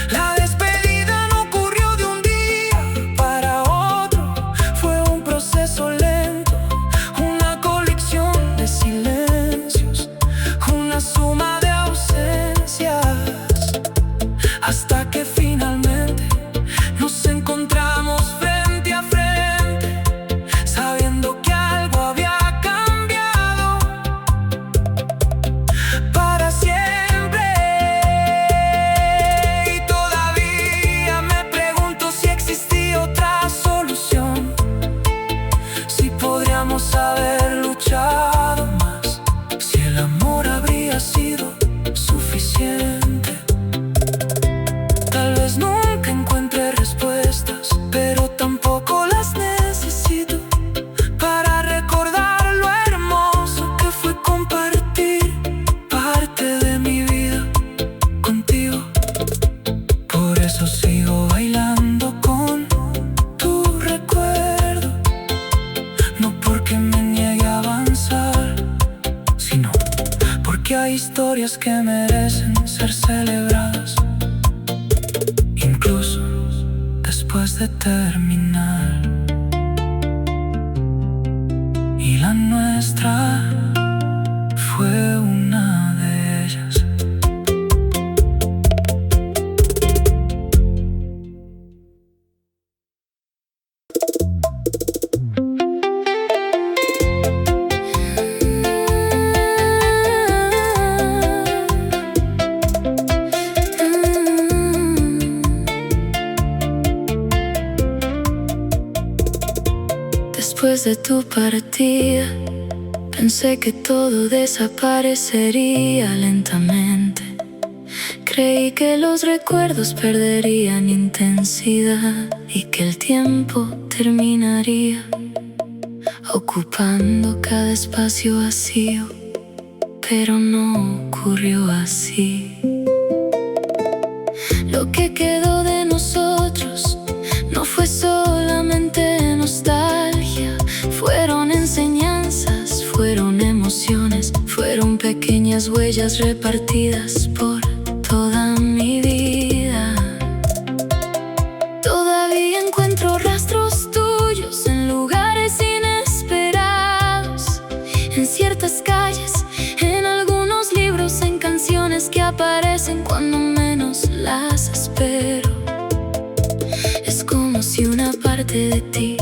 La despedida no ocurrió de un día para otro, fue un proceso lento, una colección de silencios, una suma de ausencias, hasta que finalmente nos encontramos frente a frente, sabiendo que algo había cambiado para siempre. Y todavía me pregunto si existía otra solución, si podríamos haber luchado más, si el amor habría sido suficiente. Tal vez nunca encuentre respuestas, pero tampoco las necesito para recordar lo hermoso que fue compartir parte de mi vida contigo. Por eso sigo bailando con tu recuerdo, no porque me niegue a avanzar, sino porque hay historias que merecen ser celebradas, incluso después de terminar. Y la nuestra fue una de ellas. Después de tu partida, pensé que todo desaparecería lentamente. Creí que los recuerdos perderían intensidad y que el tiempo terminaría ocupando cada espacio vacío, pero no ocurrió así. Lo que quedó de nosotros no fue solamente nostalgia, fueron enseñanzas, fueron emociones, fueron pequeñas huellas repartidas por toda mi vida. Todavía encuentro rastros tuyos en lugares inesperados, en ciertas calles, en algunos libros, en canciones que aparecen cuando menos las espero. Es como si una parte de ti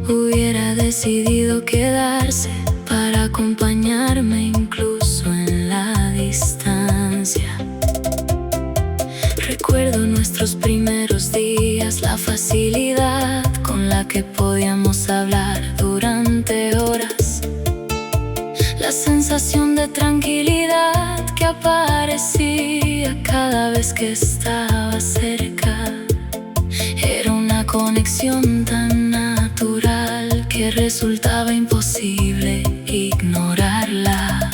hubiera decidido quedarse para acompañarme incluso en la distancia. Recuerdo nuestros primeros días, la facilidad con la que podíamos hablar durante horas, la sensación de tranquilidad que aparecía cada vez que estaba cerca. Era una conexión tan natural que resultaba imposible ignorarla.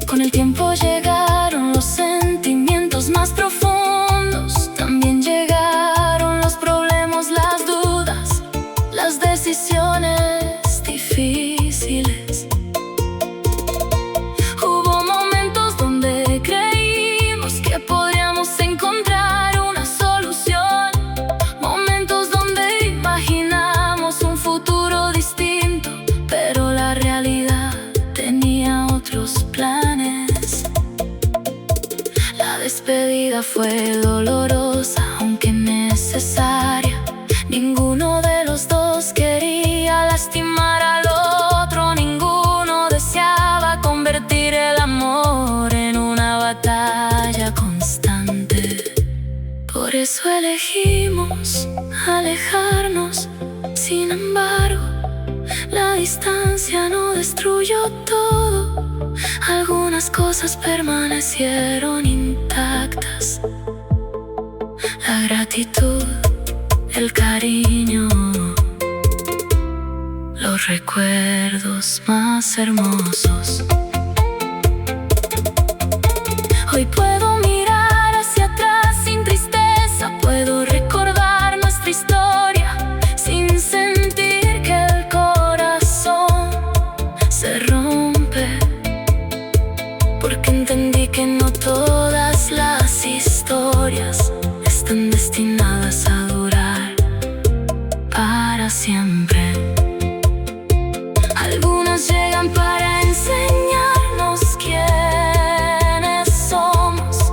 Con el tiempo llegaron los sentimientos más profundos, también llegaron los problemas, las dudas, las decisiones difíciles. Hubo momentos donde creímos que podríamos encontrar una solución, momentos donde imaginamos un futuro distinto, pero la realidad tenía otros planes. La despedida fue dolorosa, aunque necesaria. Ninguno de los dos quería lastimar al otro, ninguno deseaba convertir el amor en una batalla constante. Por eso elegimos alejarnos. Sin embargo, la distancia no destruyó todo, Algunas cosas permanecieron intactas: la gratitud, el cariño, los recuerdos más hermosos. Hoy puedo mirar hacia atrás sin tristeza, puedo recordar nuestra historia sin sentir que el corazón se rompe, porque entendí que no todas las historias están destinadas a durar para siempre. Algunas llegan para enseñarnos quiénes somos,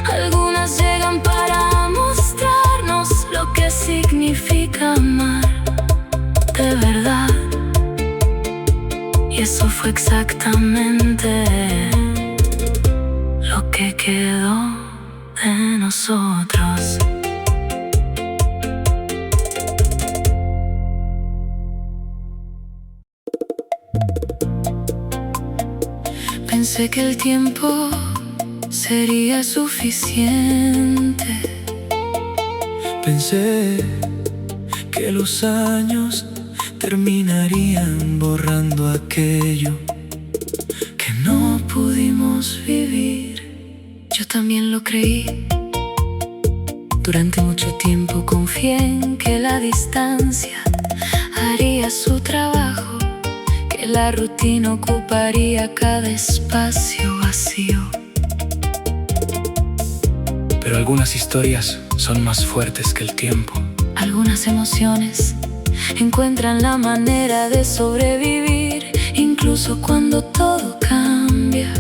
algunas llegan para mostrarnos lo que significa amar de verdad. Y eso fue exactamente lo que quedó de nosotros. Pensé que el tiempo sería suficiente. Pensé que los años terminarían borrando aquello que no pudimos vivir. Yo también lo creí. Durante mucho tiempo confié en que la distancia haría su trabajo, que la rutina ocuparía cada espacio vacío. Pero algunas historias son más fuertes que el tiempo. Algunas emociones encuentran la manera de sobrevivir, incluso cuando todo cambia.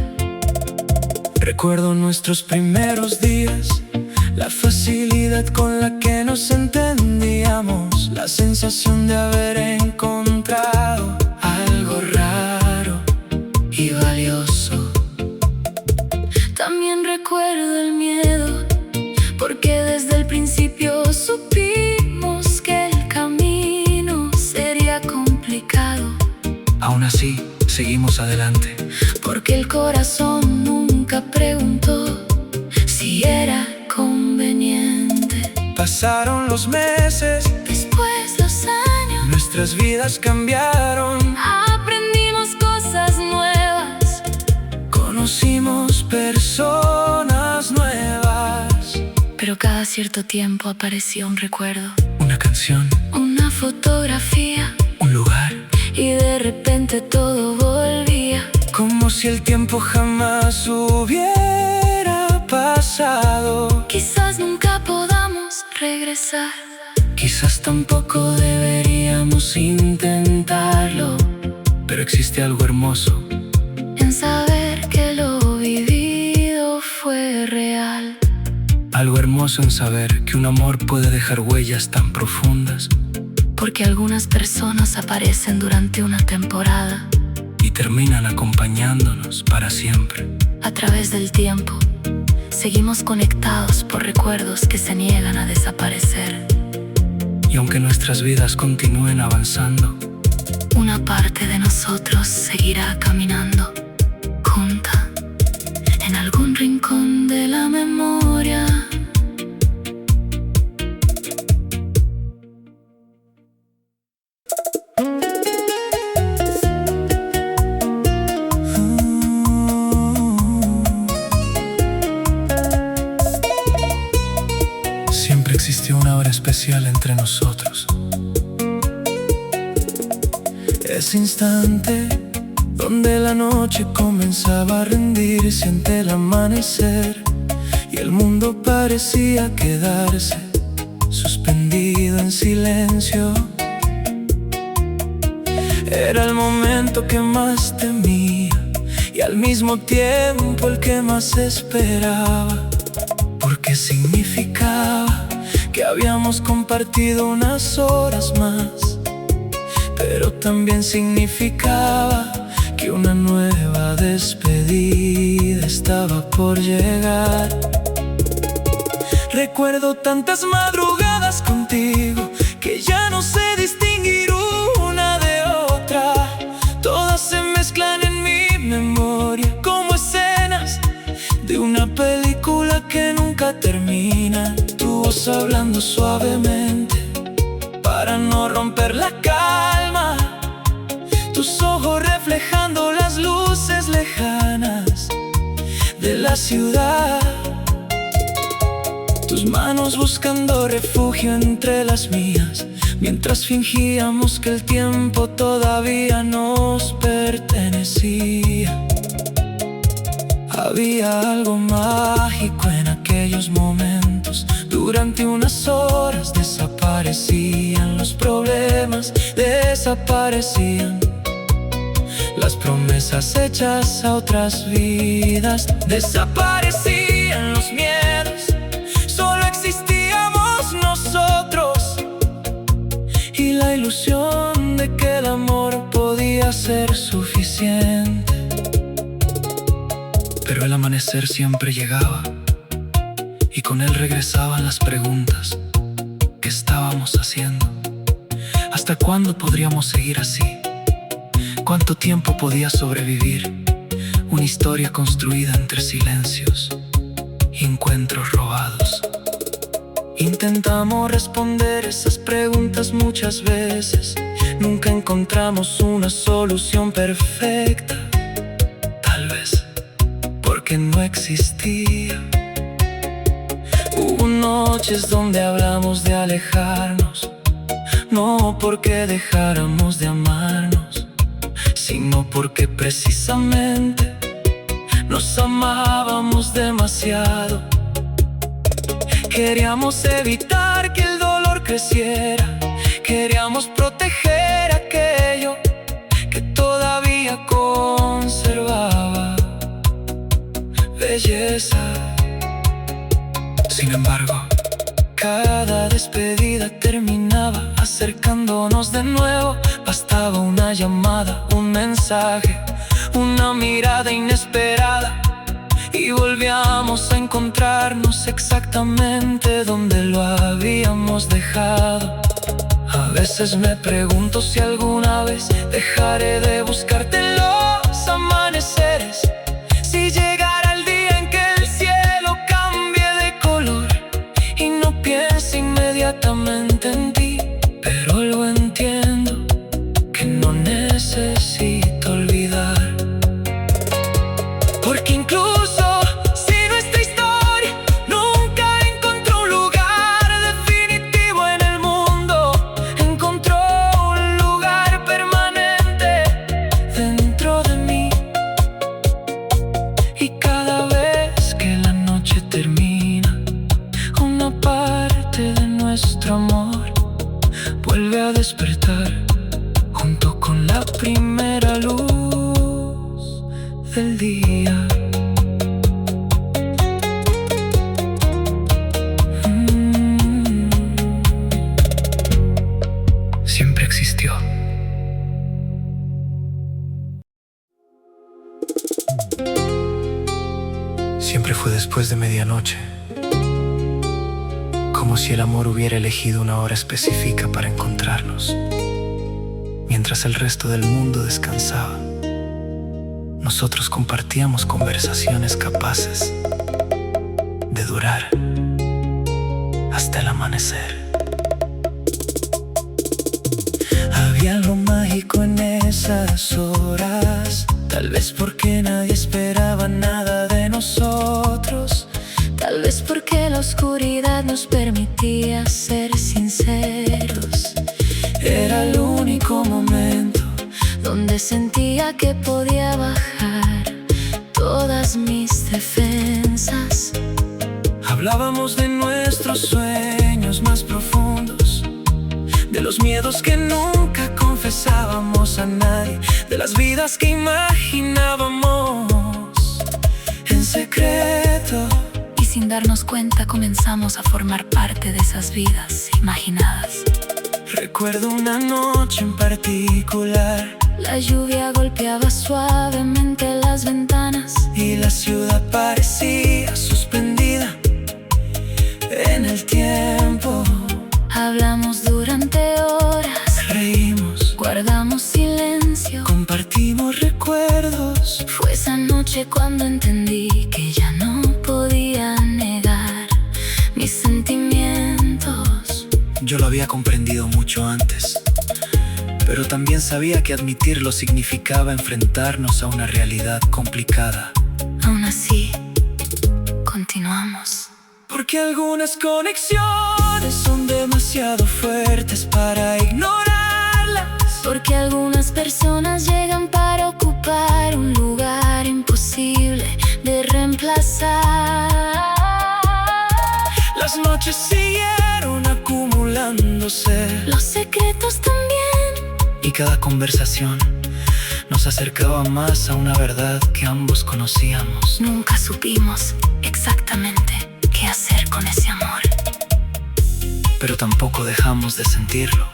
Recuerdo nuestros primeros días, la facilidad con la que nos entendíamos, la sensación de haber encontrado algo raro y valioso. También recuerdo el miedo, porque desde el principio supimos que el camino sería complicado. Aún así, seguimos adelante, porque el corazón nunca preguntó si era conveniente. Pasaron los meses, después los años, nuestras vidas cambiaron. Aprendimos cosas nuevas, conocimos personas nuevas. Pero cada cierto tiempo aparecía un recuerdo, una canción, una fotografía, un lugar, y de repente todo volvía, como si el tiempo jamás hubiera pasado. Quizás nunca podamos regresar, quizás tampoco deberíamos intentarlo, pero existe algo hermoso en saber que lo vivido fue real. Algo hermoso en saber que un amor puede dejar huellas tan profundas, porque algunas personas aparecen durante una temporada y terminan acompañándonos para siempre. A través del tiempo, seguimos conectados por recuerdos que se niegan a desaparecer. Y aunque nuestras vidas continúen avanzando, una parte de nosotros seguirá caminando, junta, en algún rincón de la memoria. Siempre existió una hora especial entre nosotros. Ese instante donde la noche comenzaba a rendirse ante el amanecer y el mundo parecía quedarse suspendido en silencio. Era el momento que más temía y al mismo tiempo el que más esperaba, porque significaba que habíamos compartido unas horas más, pero también significaba que una nueva despedida estaba por llegar. Recuerdo tantas madrugadas contigo que ya no sé distinguir una de otra. Todas se mezclan en mi termina, tu voz hablando suavemente para no romper la calma, tus ojos reflejando las luces lejanas de la ciudad, tus manos buscando refugio entre las mías, mientras fingíamos que el tiempo todavía nos pertenecía. Había algo mágico en aquellos momentos. Durante unas horas desaparecían los problemas, desaparecían las promesas hechas a otras vidas, desaparecían los miedos, solo existíamos nosotros y la ilusión de que el amor podía ser suficiente. Pero el amanecer siempre llegaba y con él regresaban las preguntas. ¿Qué estábamos haciendo? ¿Hasta cuándo podríamos seguir así? ¿Cuánto tiempo podía sobrevivir una historia construida entre silencios y encuentros robados? Intentamos responder esas preguntas muchas veces. Nunca encontramos una solución perfecta. Tal vez porque no existía. Hubo noches donde hablamos de alejarnos, no porque dejáramos de amarnos, sino porque precisamente nos amábamos demasiado. Queríamos evitar que el dolor creciera, queríamos proteger aquello que todavía conservaba belleza. Sin embargo, cada despedida terminaba acercándonos de nuevo. Bastaba una llamada, un mensaje, una mirada inesperada y volvíamos a encontrarnos exactamente donde lo habíamos dejado. A veces me pregunto si alguna vez dejaré de buscarte en los amaneceres, si llegará el día en que el cielo cambie de color y no piense inmediatamente en ti. Pero lo entiendo, que no necesito olvidar, porque incluso si nuestra historia nunca encontró un lugar definitivo en el mundo, encontró un lugar permanente dentro de mí. Y cada vez que la noche termina, una parte de nuestro amor vuelve a despertar junto con la primera luz del día. Siempre existió. Siempre fue después de medianoche, como si el amor hubiera elegido una hora específica para encontrarnos. Mientras el resto del mundo descansaba, nosotros compartíamos conversaciones capaces de durar hasta el amanecer. Había algo mágico en esas horas, tal vez porque nadie esperaba nada de nosotros, Tal vez porque la oscuridad nos permitía ser sinceros. era el único momento donde sentía que podía bajar todas mis defensas. hablábamos de nuestros sueños más profundos, de los miedos que nunca confesábamos a nadie, de las vidas que imaginábamos en secreto. Y sin darnos cuenta comenzamos a formar parte de esas vidas imaginadas. Recuerdo una noche en particular, La lluvia golpeaba suavemente las ventanas y la ciudad parecía suspendida en el tiempo. Hablamos durante horas, Reímos, guardamos silencio. compartimos recuerdos. Fue esa noche cuando entendí que ya no podía negar mis sentimientos. Yo lo había comprendido mucho antes, pero también sabía que admitirlo significaba enfrentarnos a una realidad complicada. Aún así, continuamos. Porque algunas conexiones son demasiado fuertes para ignorarlas. Porque algunas personas llegan para ocupar un lugar imposible de reemplazar. Las noches siguieron acumulándose, Los secretos también. Y cada conversación nos acercaba más a una verdad que ambos conocíamos. Nunca supimos exactamente qué hacer con ese amor. Pero tampoco dejamos de sentirlo.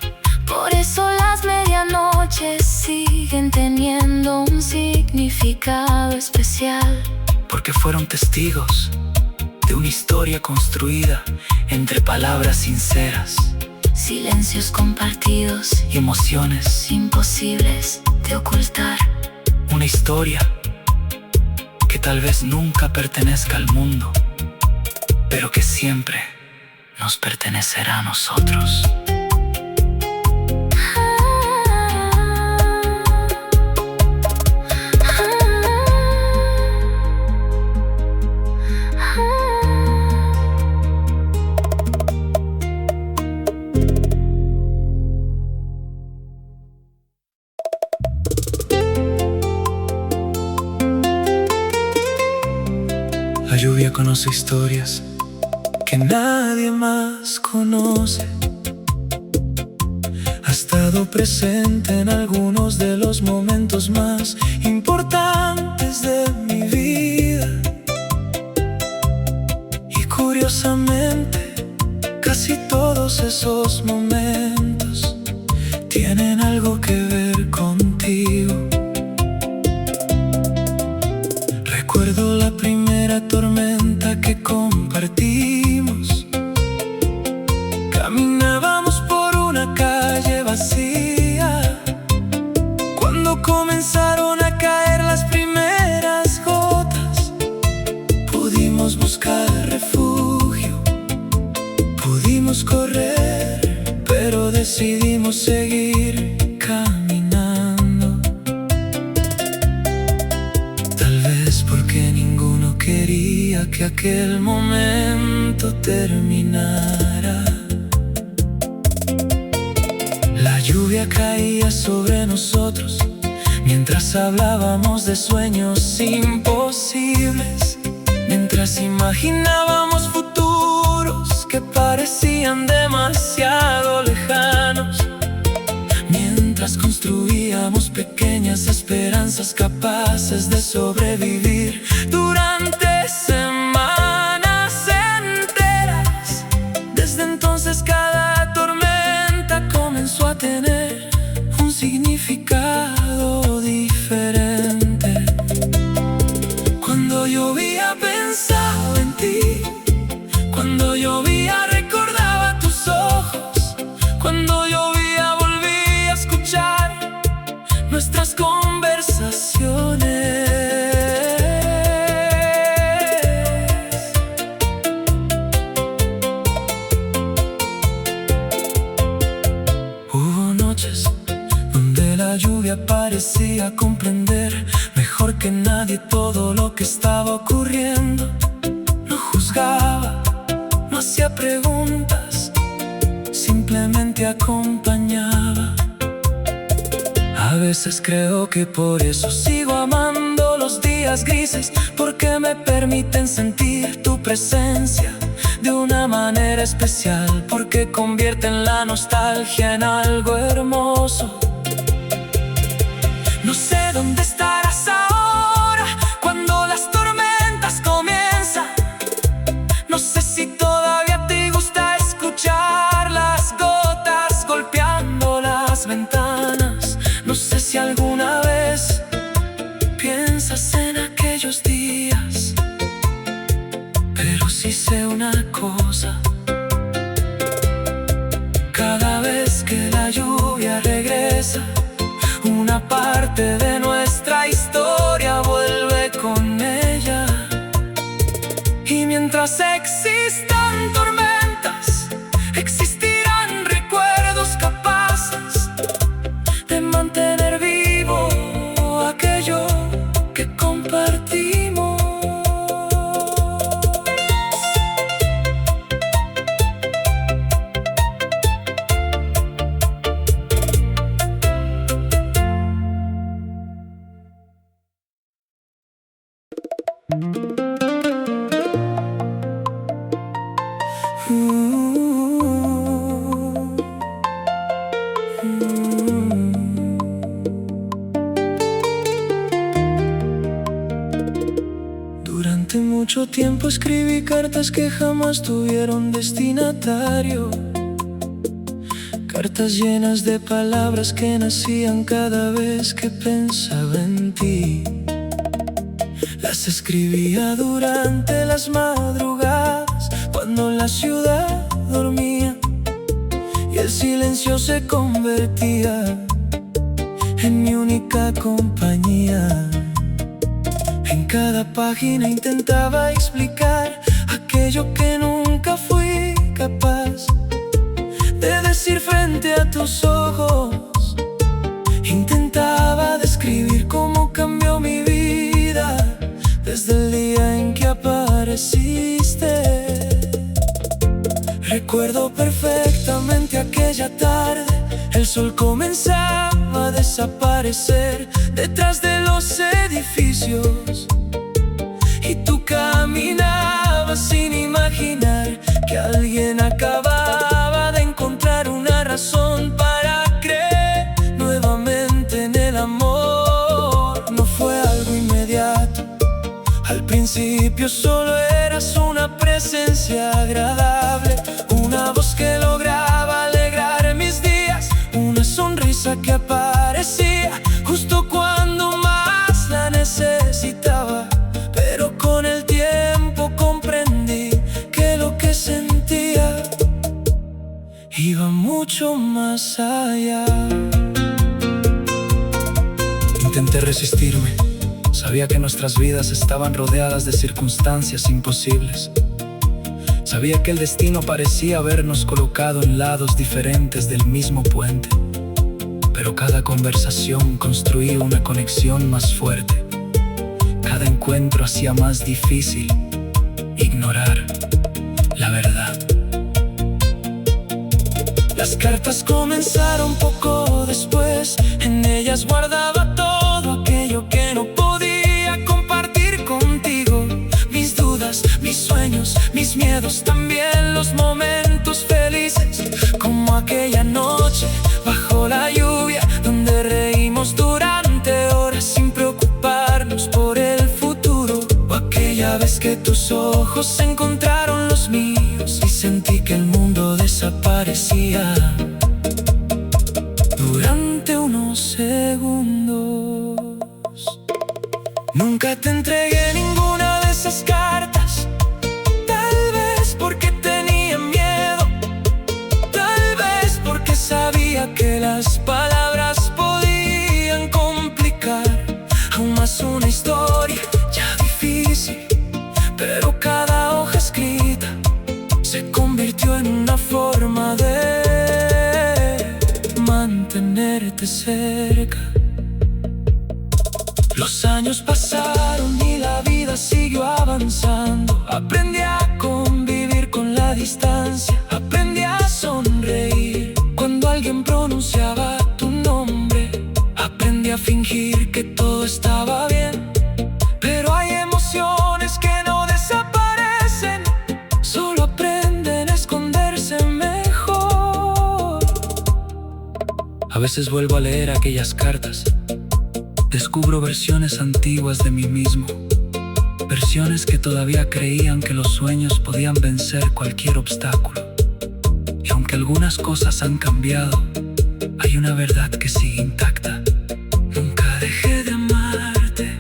Por eso las medianoches siguen teniendo un significado especial. Porque fueron testigos de una historia construida entre palabras sinceras Silencios compartidos, y emociones. imposibles de ocultar. Una historia que tal vez nunca pertenezca al mundo, pero que siempre nos pertenecerá a nosotros. La lluvia conoce historias que nadie más conoce. Ha estado presente en algunos de los momentos más importantes de mi vida. Y curiosamente, casi todos esos momentos tienen algo que ver contigo. Recuerdo la primera tormenta que compartimos. Caminábamos por una calle vacía cuando comenzaron a caer las primeras gotas. Pudimos buscar refugio, pudimos correr, pero decidimos seguir caminando. Tal vez porque ninguno quería que aquel momento terminara. La lluvia caía sobre nosotros mientras hablábamos de sueños imposibles, mientras imaginábamos futuros que parecían demasiado lejanos, mientras construíamos pequeñas esperanzas capaces de sobrevivir durante semanas enteras. Desde entonces cada tormenta comenzó a tener un significado diferente. Cuando llovía pensaba en ti, cuando llovía recordaba tus ojos, cuando llovía volví a escuchar nuestras conversaciones. Hubo noches donde la lluvia parecía comprender mejor que nadie todo lo que estaba ocurriendo. No juzgaba, no hacía preguntas, simplemente acompañaba. A veces creo que por eso sigo amando los días grises, porque me permiten sentir tu presencia de una manera especial, porque convierten la nostalgia en algo hermoso. No sé dónde estarás ahora cuando las tormentas comienzan. No sé si todavía te gusta escuchar las gotas golpeando las ventanas. No sé si alguna vez piensas en aquellos días, pero sí sé una cosa: cada vez que la lluvia regresa, una parte de nuestra historia vuelve con ella. Y mientras existan tormentas, Durante mucho tiempo escribí cartas que jamás tuvieron destinatario. Cartas llenas de palabras que nacían cada vez que pensaba en ti. Las escribía durante las madrugadas, cuando la ciudad dormía y el silencio se convertía en mi única compañía. En cada página intentaba explicar aquello que nunca fui capaz de decir frente a tus ojos. Intentaba describir cómo cambió mi vida desde el día en que apareciste. Recuerdo perfectamente aquella tarde. El sol comenzaba a desaparecer detrás de los edificios y tú caminabas sin imaginar que alguien acababa de encontrar una razón para creer nuevamente en el amor. No fue algo inmediato. Al principio solo eras una presencia agradable, una voz que lograba alegrar mis días, una sonrisa que aparecía justo cuando más la necesitaba. Pero con el tiempo comprendí que lo que sentía iba mucho más allá. Intenté resistirme. Sabía que nuestras vidas estaban rodeadas de circunstancias imposibles. Sabía que el destino parecía habernos colocado en lados diferentes del mismo puente. Pero cada conversación construía una conexión más fuerte. Cada encuentro hacía más difícil ignorar la verdad. Las cartas comenzaron poco después. En ellas guardaba todo aquello que no podía compartir contigo. Mis dudas, mis sueños, mis miedos, también los momentos felices, como aquella noche bajo la lluvia, donde reímos durante horas sin preocuparnos por el futuro. O aquella vez que tus ojos encontraron los míos y sentí que el mundo desaparecía durante unos segundos. Nunca te entregué ninguna de esas cartas, tal vez porque tenía miedo, tal vez porque sabía que las palabras podían complicar aún más una historia ya difícil. Pero cada hoja escrita se convirtió en una forma de mantenerte cerca. Los años pasaron y la vida siguió avanzando. Aprendí a convivir con la distancia. Aprendí a sonreír cuando alguien pronunciaba tu nombre. Aprendí a fingir que todo estaba bien. Pero hay emociones que no desaparecen, solo aprenden a esconderse mejor. A veces vuelvo a leer aquellas cartas. Descubro versiones antiguas de mí mismo, versiones que todavía creían que los sueños podían vencer cualquier obstáculo. Y aunque algunas cosas han cambiado, hay una verdad que sigue intacta. Nunca dejé de amarte.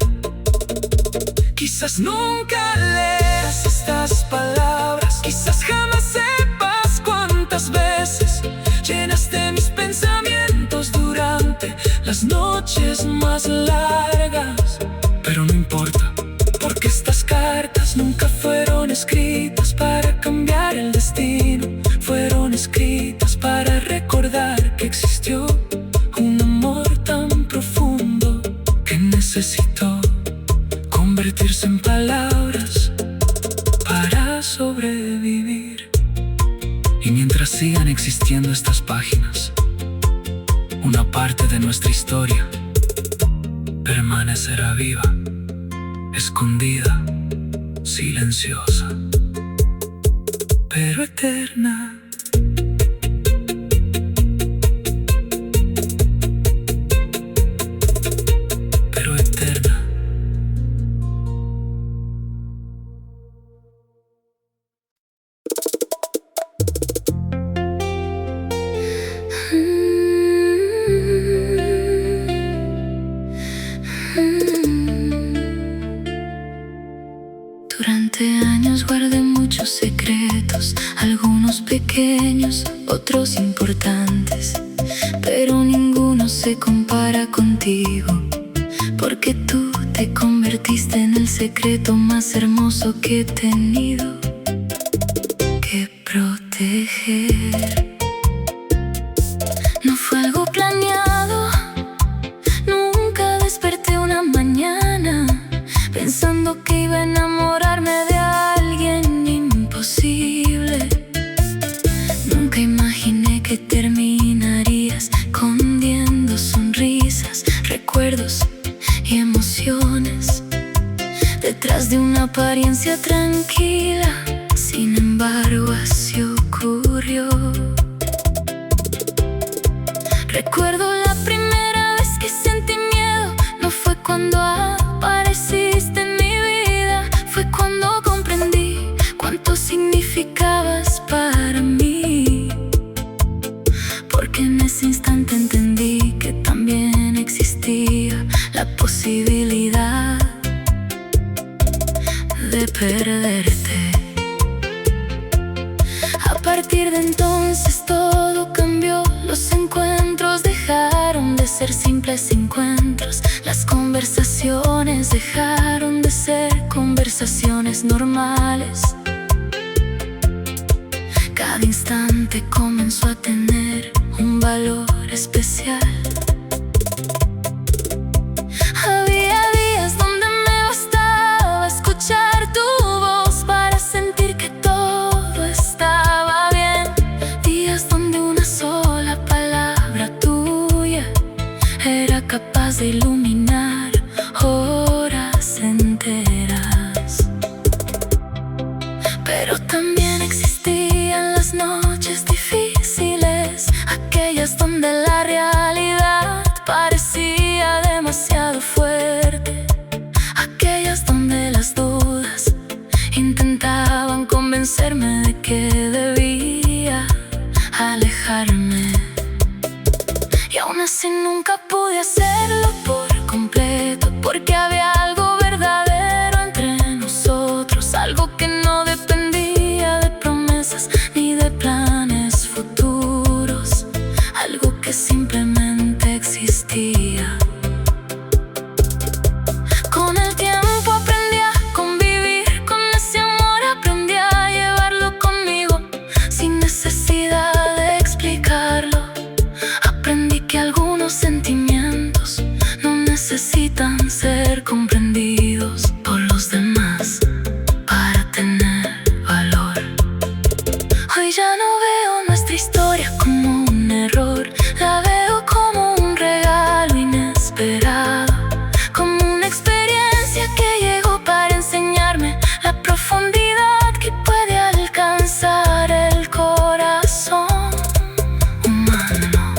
Quizás nunca leas estas palabras, quizás jamás sepas cuántas veces llenaste mis pensamientos durante las noches más largas. Pero no importa, porque estas cartas nunca fueron escritas para cambiar el destino. Fueron escritas para recordar que existió un amor tan profundo que necesitó convertirse en palabras para sobrevivir. Y mientras sigan existiendo estas páginas, una parte de nuestra historia permanecerá viva escondida, silenciosa, pero eterna. Pero eterna. Durante años guardé muchos secretos, algunos pequeños, otros importantes, pero ninguno se compara contigo, porque tú te convertiste en el secreto más hermoso que he tenido que proteger. No fue algo planeado, nunca desperté una mañana pensando que iba a enamorarme de alguien imposible. Nunca imaginé que terminaría escondiendo sonrisas, recuerdos y emociones detrás de una apariencia tranquila. Sin embargo, así ocurrió. Recuerdo la primera vez que sentí miedo, no fue cuando apareciste en mi vida, fue cuando comprendí cuánto significabas para mí. Porque en ese instante entendí que también existía la posibilidad de perderte. A partir de entonces todo cambió, los encuentros dejaron de ser simples encuentros, las conversaciones dejaron de ser conversaciones normales. Cada instante comenzó a tener un valor especial. Había días donde me bastaba escuchar tu voz para sentir que todo estaba bien. Días donde una sola palabra tuya era capaz de iluminar horas enteras. Pero también existían las noches difíciles, aquellas donde la realidad parecía demasiado fuerte, aquellas donde las dudas intentaban convencerme de que debía alejarme. Y aún así nunca pude hacerlo por completo, porque había algo verdadero entre nosotros, algo que no dependía de promesas ni de planes futuros, algo que simplemente existía. Con el tiempo aprendí a convivir con ese amor, aprendí a llevarlo conmigo sin necesidad de explicarlo. Aprendí que algunos sentimientos no necesitan ser comprendidos por los demás para tener valor. Hoy ya no veo nuestra historia como un error, la veo como un regalo inesperado, como una experiencia que llegó para enseñarme la profundidad que puede alcanzar el corazón humano.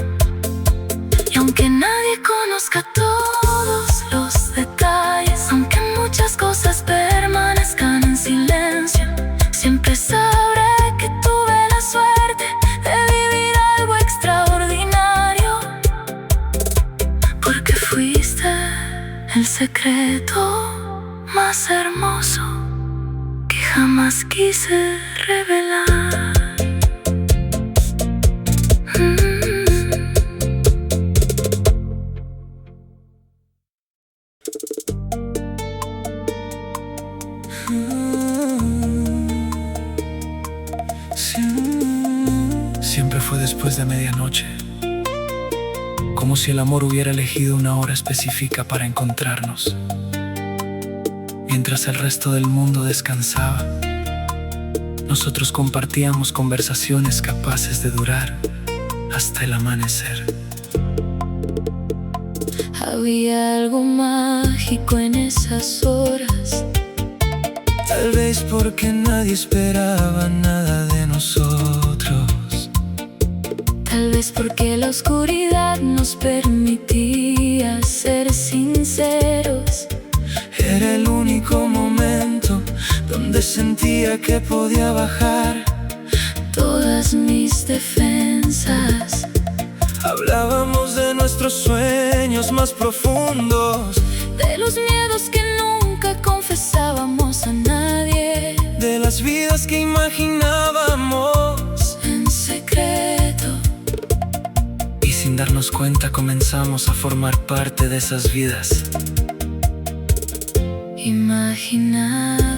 Y aunque nadie conozca todos los detalles, aunque muchas cosas permanezcan en silencio, siempre sabré que tuve la suerte de vivir algo extraordinario, porque fuiste el secreto más hermoso que jamás quise revelar. Siempre fue después de medianoche, como si el amor hubiera elegido una hora específica para encontrarnos. Mientras el resto del mundo descansaba, nosotros compartíamos conversaciones capaces de durar hasta el amanecer. Había algo mágico en esas horas. Tal vez porque nadie esperaba nada de nosotros. Tal vez porque la oscuridad nos permitía ser sinceros. Era el único momento donde sentía que podía bajar Todas mis defensas. Hablábamos de nuestros sueños más profundos, De los miedos que nunca confesábamos a nadie. de las vidas que imaginábamos En secreto. Y sin darnos cuenta comenzamos a formar parte de esas vidas Imaginadas.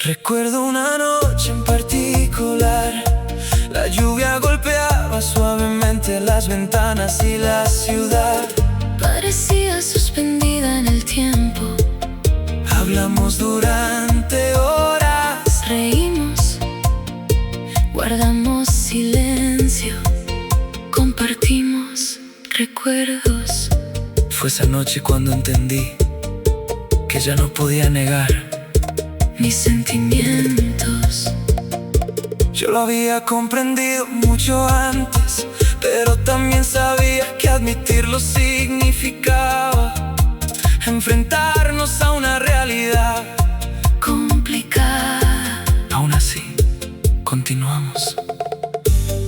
Recuerdo una noche en particular. La lluvia golpeaba suavemente las ventanas y la ciudad Parecía suspendida en el tiempo. Hablamos durante horas, Reímos, guardamos silencio, compartimos recuerdos. Fue esa noche cuando entendí que ya no podía negar Mis sentimientos. yo lo había comprendido mucho antes, pero también sabía que admitirlo significaba enfrentarnos a una realidad Complicada. Aún así, continuamos.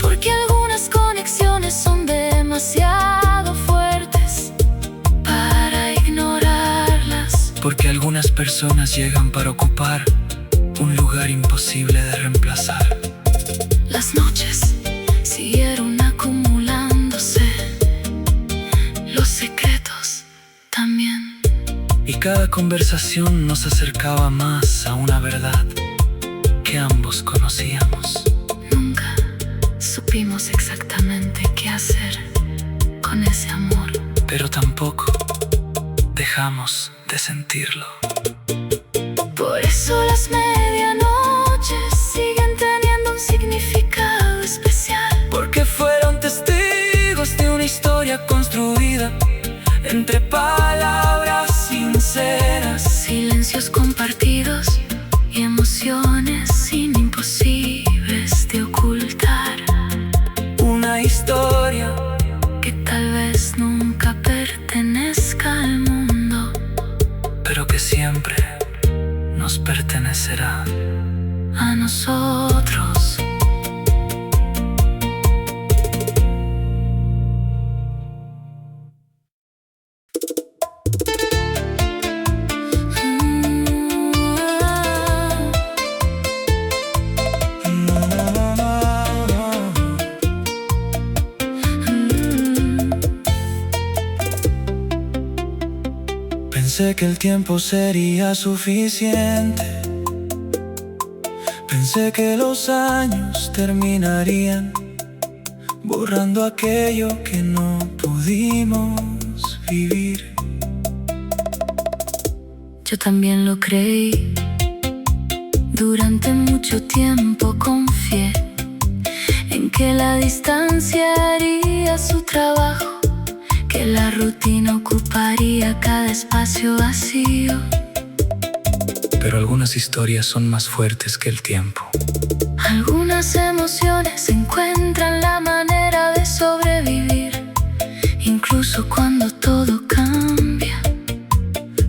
Porque algunas conexiones son demasiado fuertes para ignorarlas. Porque algunas personas llegan para ocupar un lugar imposible de reemplazar. Las noches siguieron acumulándose, los secretos también. Y cada conversación nos acercaba más a una verdad que ambos conocíamos. Nunca supimos exactamente qué hacer con ese amor. Pero tampoco dejamos de sentirlo. Por eso las medianoches siguen teniendo un significado especial. porque fueron testigos de una historia construida entre palabras sinceras, Silencios compartidos y emociones imposibles de ocultar. una historia Que tal vez nunca pertenezca al mundo, Pero que siempre nos pertenecerá. a nosotros. Pensé que el tiempo sería suficiente. Pensé que los años terminarían borrando aquello que no pudimos vivir. Yo también lo creí. Durante mucho tiempo confié en que la distancia haría su trabajo, que la rutina ocuparía cada espacio vacío. Pero algunas historias son más fuertes que el tiempo. Algunas emociones encuentran la manera de sobrevivir, incluso cuando todo cambia.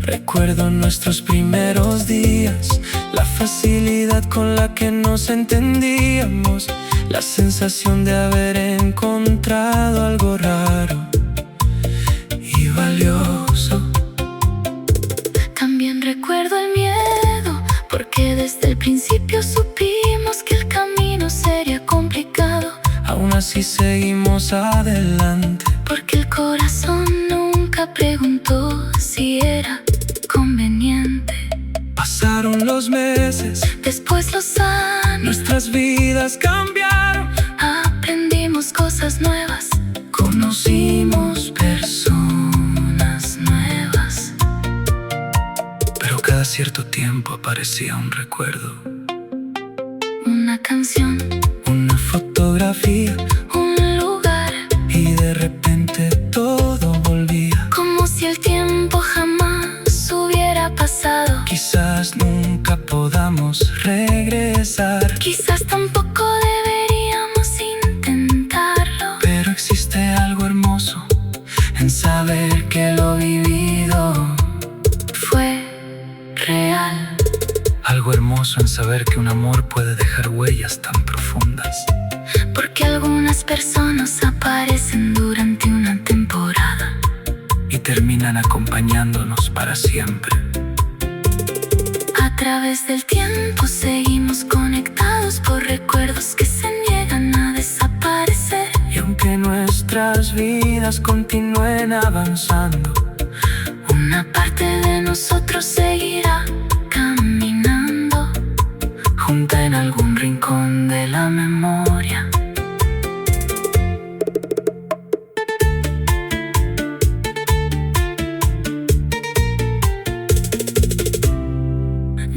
Recuerdo nuestros primeros días, la facilidad con la que nos entendíamos, la sensación de haber encontrado algo raro y valioso. También recuerdo el miedo, porque desde el principio supimos que el camino sería complicado. Aún así seguimos adelante, Porque el corazón nunca preguntó si era conveniente. pasaron los meses, Después los años, nuestras vidas cambiaron, aprendimos cosas nuevas, conocimos personas nuevas. Pero cada cierto tiempo aparecía un recuerdo, Una canción, una fotografía, un lugar, y de repente todo Quizás nunca podamos regresar, quizás tampoco deberíamos intentarlo, pero existe algo hermoso en saber que lo vivido fue real. Algo hermoso en saber que un amor puede dejar huellas tan profundas. Porque algunas personas aparecen durante una temporada y terminan acompañándonos para siempre. A través del tiempo seguimos conectados por recuerdos que se niegan a desaparecer. Y aunque nuestras vidas continúen avanzando, una parte de nosotros seguirá caminando, junta en algún rincón de la memoria.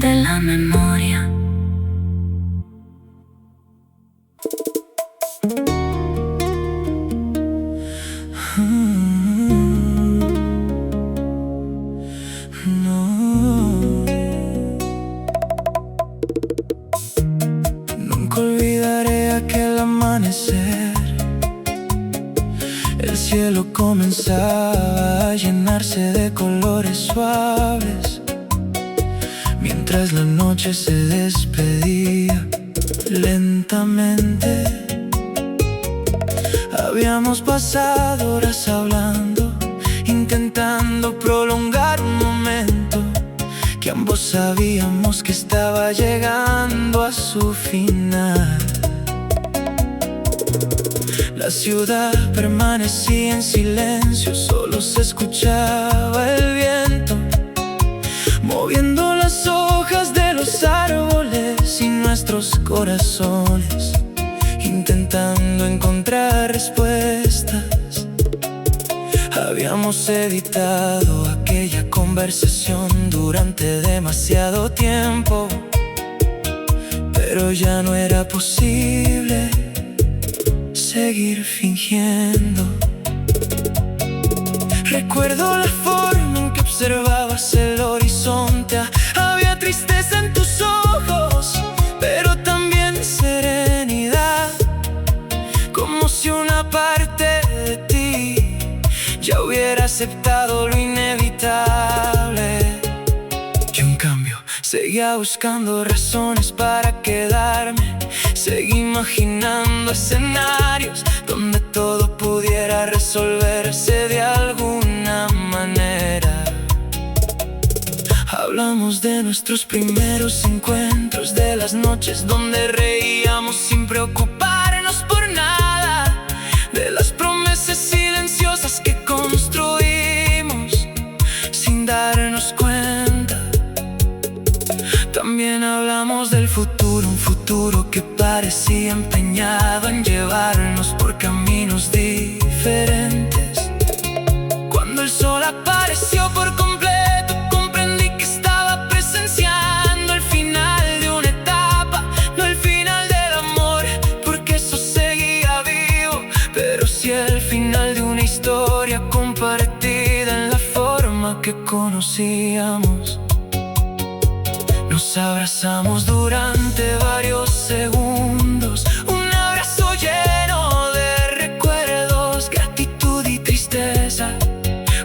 de la memoria. Nunca olvidaré aquel amanecer. El cielo comenzaba a llenarse de colores suaves, mientras la noche se despedía lentamente. Habíamos pasado horas hablando, intentando prolongar un momento que ambos sabíamos que estaba llegando a su final. La ciudad permanecía en silencio, solo se escuchaba el viento moviendo las hojas de los árboles y nuestros corazones intentando encontrar respuestas. Habíamos evitado aquella conversación durante demasiado tiempo, pero ya no era posible seguir fingiendo. Recuerdo la forma en que observabas el horizonte. Había tristeza en tus ojos, pero también serenidad, como si una parte de ti ya hubiera aceptado lo inevitable. Yo en cambio seguía buscando razones para quedarme. Seguí imaginando escenarios donde todo pudiera resolverse de alguna manera. Hablamos de nuestros primeros encuentros, de las noches donde reíamos sin preocuparnos por nada, de las promesas silenciosas que construimos sin darnos cuenta. También hablamos del futuro, un futuro que parecía empeñado en llevarnos por caminos diferentes. Cuando el sol apareció por completo, comprendí que estaba presenciando el final de una etapa, no el final del amor, porque eso seguía vivo, pero sí el final de una historia compartida en la forma que conocíamos. Nos abrazamos durante varios segundos, un abrazo lleno de recuerdos, gratitud y tristeza.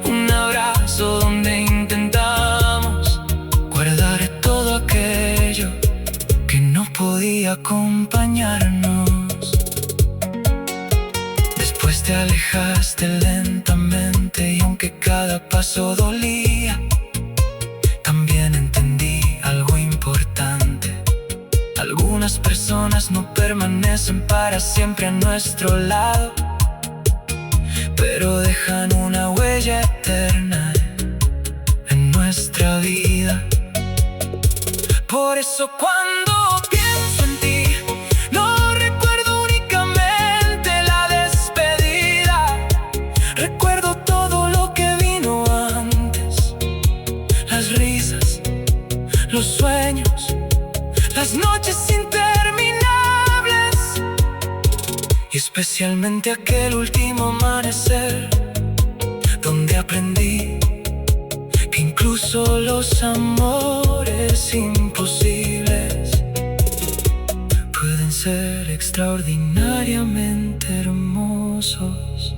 Un abrazo donde intentamos guardar todo aquello que no podía acompañarnos. Después te alejaste lentamente y aunque cada paso dolía, también entendí algo importante. Algunas personas no permanecen para siempre a nuestro lado, pero dejan una huella eterna en nuestra vida. Por eso cuando pienso en ti, no recuerdo únicamente la despedida. Recuerdo todo lo que vino antes, las risas, los sueños, las noches interminables, y especialmente aquel último amanecer donde aprendí que incluso los amores amores imposibles pueden ser extraordinariamente hermosos.